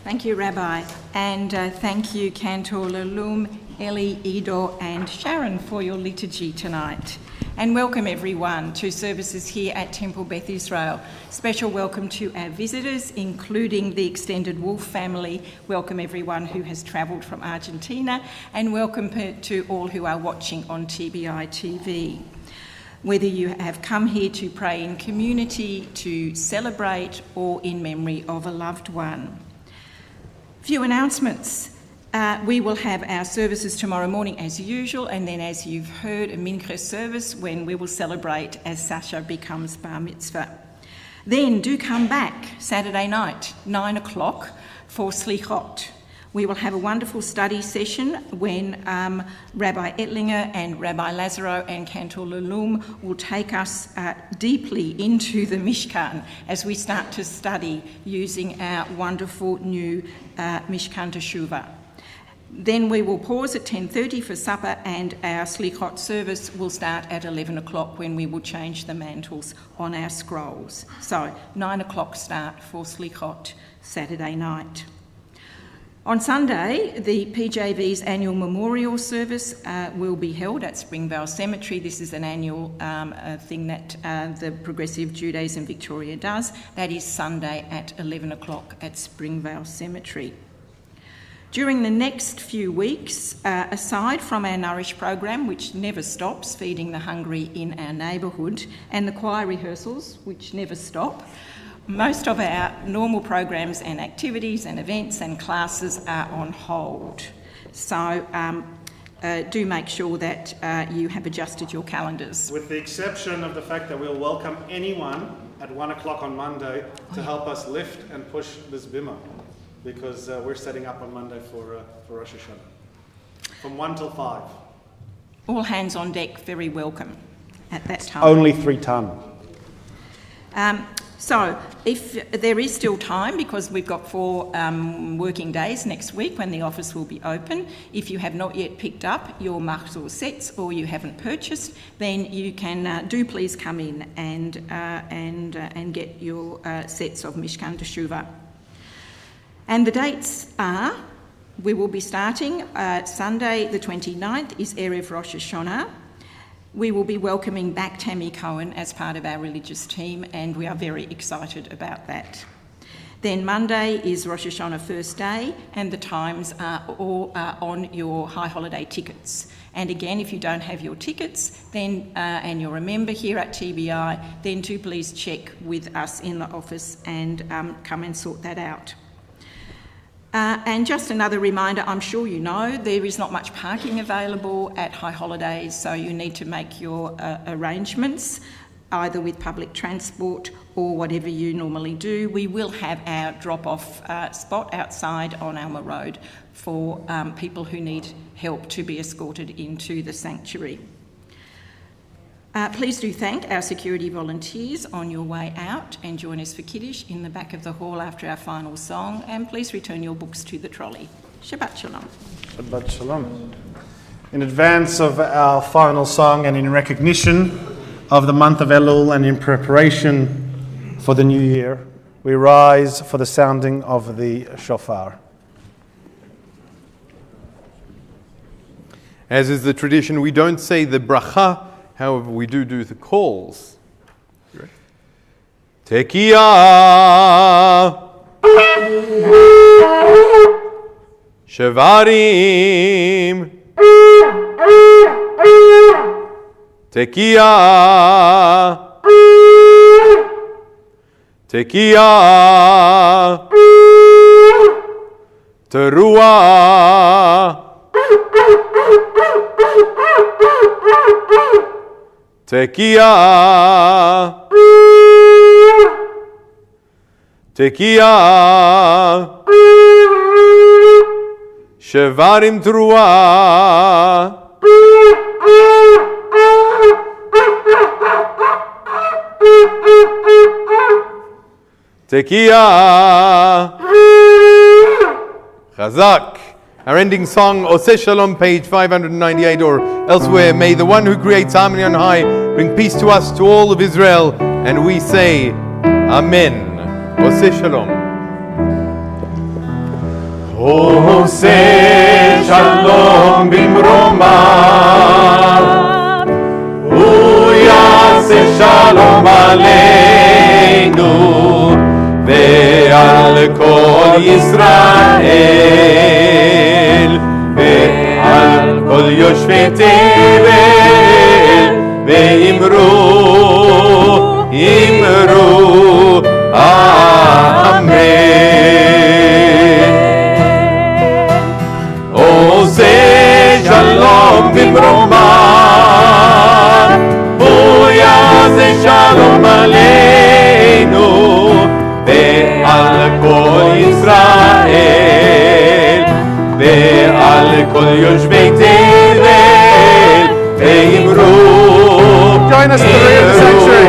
Thank you, Rabbi, and thank you, Cantor Lalum, Ellie, Edo, and Sharon for your liturgy tonight. And welcome everyone to services here at Temple Beth Israel. Special welcome to our visitors, including the extended Wolf family. Welcome everyone who has travelled from Argentina, and welcome to all who are watching on TBI TV. Whether you have come here to pray in community, to celebrate, or in memory of a loved one. Few announcements. We will have our services tomorrow morning as usual, and then as you've heard, a mincha service when we will celebrate as Sasha becomes bar mitzvah. Then do come back Saturday night, 9 o'clock, for Slichot. We will have a wonderful study session when Rabbi Ettlinger and Rabbi Lazaro and Cantor Lalum will take us deeply into the Mishkan as we start to study using our wonderful new Mishkan Teshuvah. Then we will pause at 10:30 for supper, and our Slichot service will start at 11 o'clock when we will change the mantles on our scrolls. So 9 o'clock start for Slichot Saturday night. On Sunday, the PJV's annual memorial service will be held at Springvale Cemetery. This is an annual thing that the Progressive Judaism Victoria does. That is Sunday at 11 o'clock at Springvale Cemetery. During the next few weeks, aside from our Nourish program, which never stops, feeding the hungry in our neighbourhood, and the choir rehearsals, which never stop, most of our normal programs and activities and events and classes are on hold. So do make sure that you have adjusted your calendars. With the exception of the fact that we'll welcome anyone at 1 o'clock on Monday to help us lift and push this bimah, because we're setting up on Monday for Rosh Hashanah. From 1 till 5. All hands on deck, very welcome at that time. Only 3 ton. So, if there is still time, because we've got 4 working days next week when the office will be open, if you have not yet picked up your machzor sets or you haven't purchased, then you can do please come in and get your sets of Mishkan Teshuvah. And the dates are, we will be starting Sunday the 29th is Erev Rosh Hashanah. We will be welcoming back Tammy Cohen as part of our religious team, and we are very excited about that. Then Monday is Rosh Hashanah first day, and the times are all on your high holiday tickets. And again, if you don't have your tickets, then and you're a member here at TBI, then do please check with us in the office and come and sort that out. And just another reminder, I'm sure you know, there is not much parking available at high holidays, so you need to make your arrangements either with public transport or whatever you normally do. We will have our drop-off spot outside on Alma Road for people who need help to be escorted into the sanctuary. Please do thank our security volunteers on your way out, and join us for Kiddush in the back of the hall after our final song, and please return your books to the trolley. Shabbat Shalom. Shabbat Shalom. In advance of our final song and in recognition of the month of Elul and in preparation for the new year, we rise for the sounding of the shofar. As is the tradition, we don't say the bracha. However, we do the calls. Tekiah, Shevarim, Tekiah, Tekiah, Teruah, Tekiah, Tekiah, Shevarim Teruah, Tekiah, Chazak. Our ending song, Oseh Shalom, page 598, or elsewhere. May the one who creates harmony on high bring peace to us, to all of Israel, and we say, Amen. Oseh Shalom. Oseh Shalom bimromah, Uyaseh Shalom aleinu, ve'al kol Yisrael, ve'al kol yoshvei tevel, ve'imru, Amen. Oseh Shalom bimromah, Uyaseh Shalom aleinu, ve'al kol Yisrael, ve'al kol yoshvei tevel, ve'imru. Join us in the sanctuary.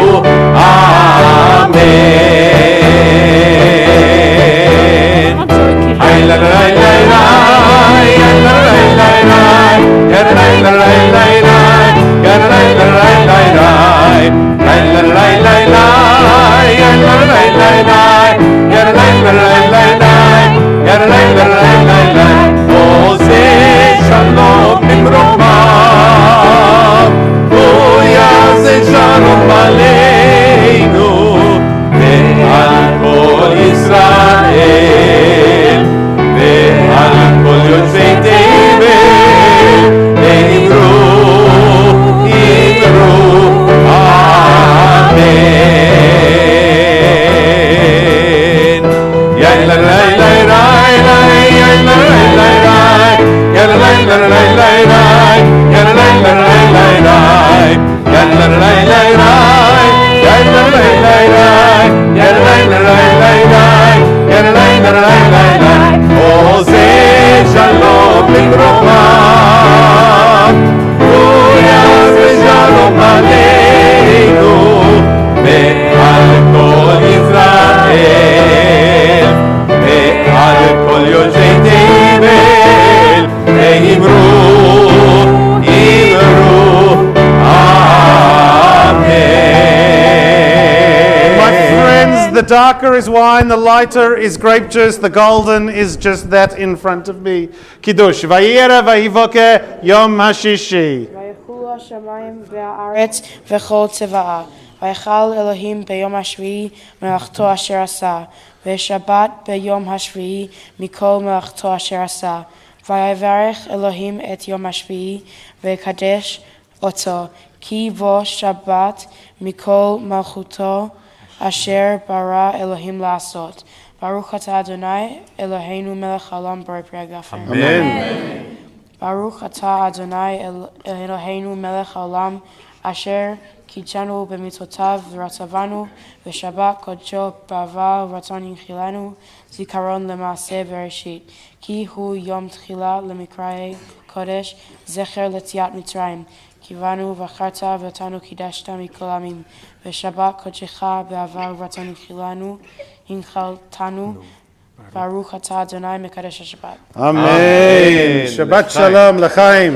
Shalom Livrocha, Shalom Aleinu, Ve'al Kol Yisrael, Ve'al Kol Yoshei Tevel, Ve'imru, Amen. My friends, the darker is wine, the lighter is grape juice, the golden is just that in front of me. Kiddush. Vayira vayivoke Yom Hashishi. ויחולו השמיים והארץ וכל צבאה. ויכל אלוהים ביום השביעי מלאכתו אשר עשה, ושבת ביום השביעי מכל מלאכתו אשר עשה. ויברך אלוהים את יום השביעי ויקדש אותו, כי בו שבת מכל מלכותו אשר ברא אלוהים לעשות. ברוך אתה אדוני אלוהינו מלך העולם בורא פרי הגפן. אמן. ברוך אתה אדוני אלוהינו מלך העולם אשר קידשנו במצוותיו ורצבנו ושבת קודשו באהבה ורצון ינחילנו זיכרון למעשה בראשית כי הוא יום תחילה למקראי קודש זכר ליציאת מצרים קיוונו בחרת ואותנו קידשת מכל עמים ושבת קודשך באהבה ורצון ינחילנו הנחלתנו ברוך אתה אדוני מקדש השבת. Amen. Shabbat Shalom L'chaim.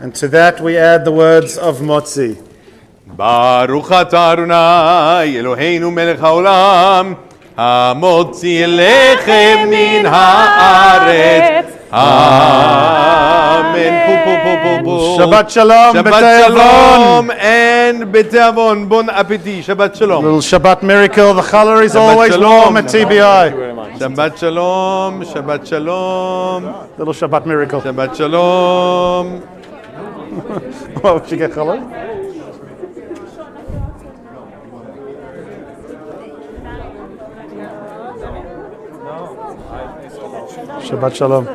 And to that we add the words of Motzi. ברוך אתה אדוני אלוהינו מלך העולם המוציא לחם מן הארץ. Amen. Shabbat Shalom. Shabbat Shalom and Betavon. Bon appetit. Shabbat Shalom. Little Shabbat miracle. The challah is always warm at TBI. Shabbat Shalom. Shabbat Shalom. Little Shabbat miracle. Shabbat Shalom. What would you get challah? Shabbat Shalom.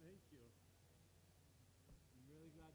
Thank you. I'm really glad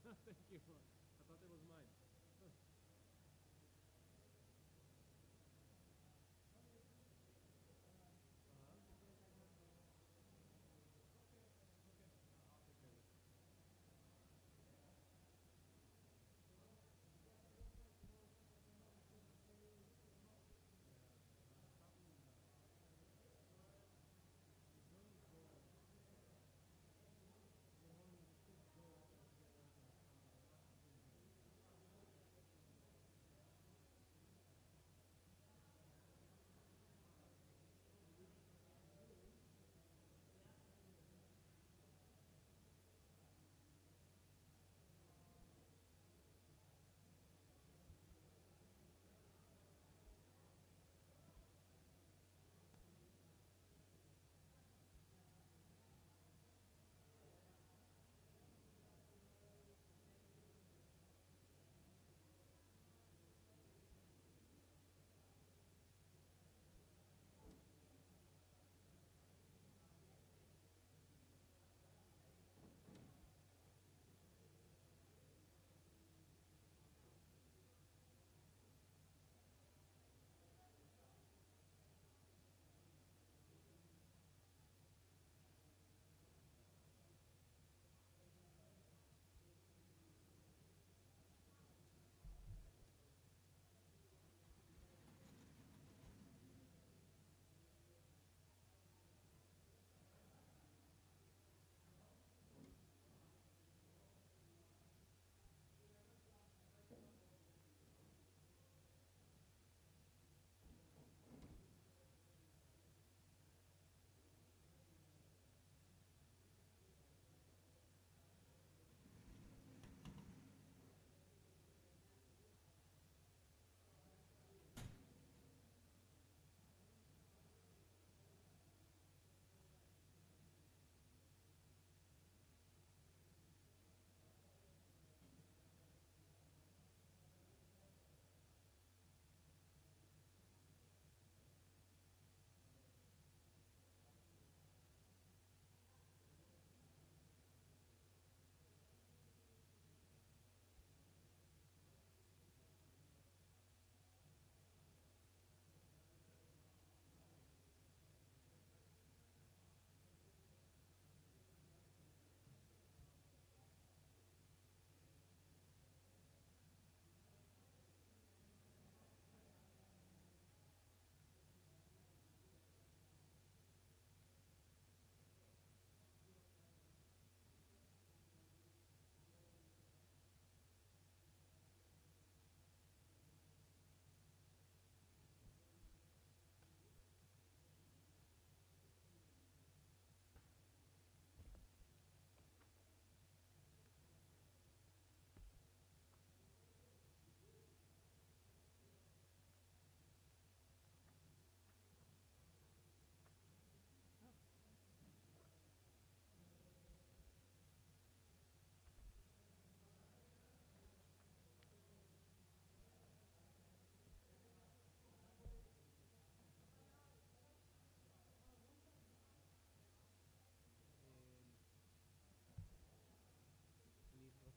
Thank you. I thought it was mine.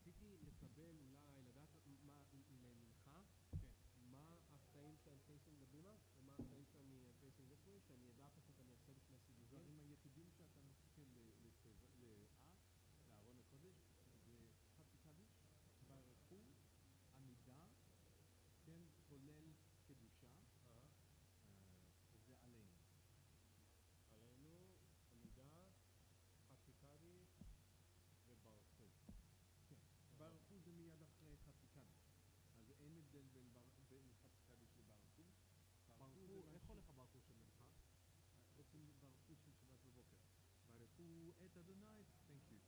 רציתי לקבל אולי, לדעת מה ממך, מה הקטעים שהם פייסינג קדימה, או מה הקטעים שהם פייסינג this way, שאני ידע פשוט אני אעשה לפני סיבובים. הדברים היחידים שאתה מסתכל לארון הקודש, זה חצי קדיש, ברכו, עמידה, כן, כולל קדושה, וזה עלינו. עלינו, עמידה, חצי קדיש וברכו. ברכו זה מיד אחרי חצי קדיש, אז אין הבדל בין חצי קדיש לברכו. ברכו, איך הולך הברכו של מנחה? עושים ברכו של שבת בבוקר. ברכו את אדוני, thank you.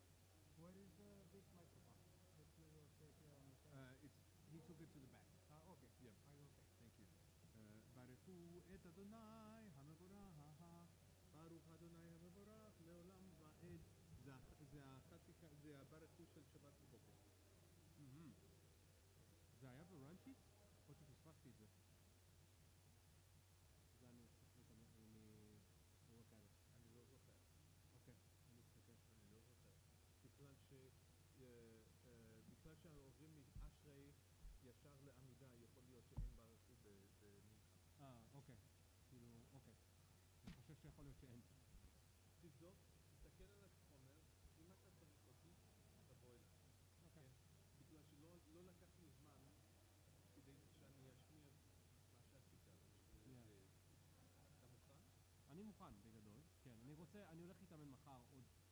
Where is this microphone? That you will take here on the side? He took it to the back. Okay. Yeah. I will take. Thank you. ברכו את אדוני המבורך, ברוך אדוני המבורך לעולם ועד. זה הברכו של שבת בבוקר. זה היה בראנצ'י? או שפספסתי את זה? זה אני לא זוכר. אוקיי, אני אסתכל. אני לא זוכר. בגלל ישר לעמידה, יכול להיות שהם ברחו במנחה. אוקיי. כאילו, אוקיי. אני חושב שיכול להיות שאין. תבדוק, תסתכל על החומר, אם אתה צריך אותי, תבוא אליי. אוקיי. בגלל שלא לקח לי זמן כדי שאני אשמיע מה שעשית. אתה מוכן? אני מוכן בגדול, כן. אני הולך להתאמן מחר עוד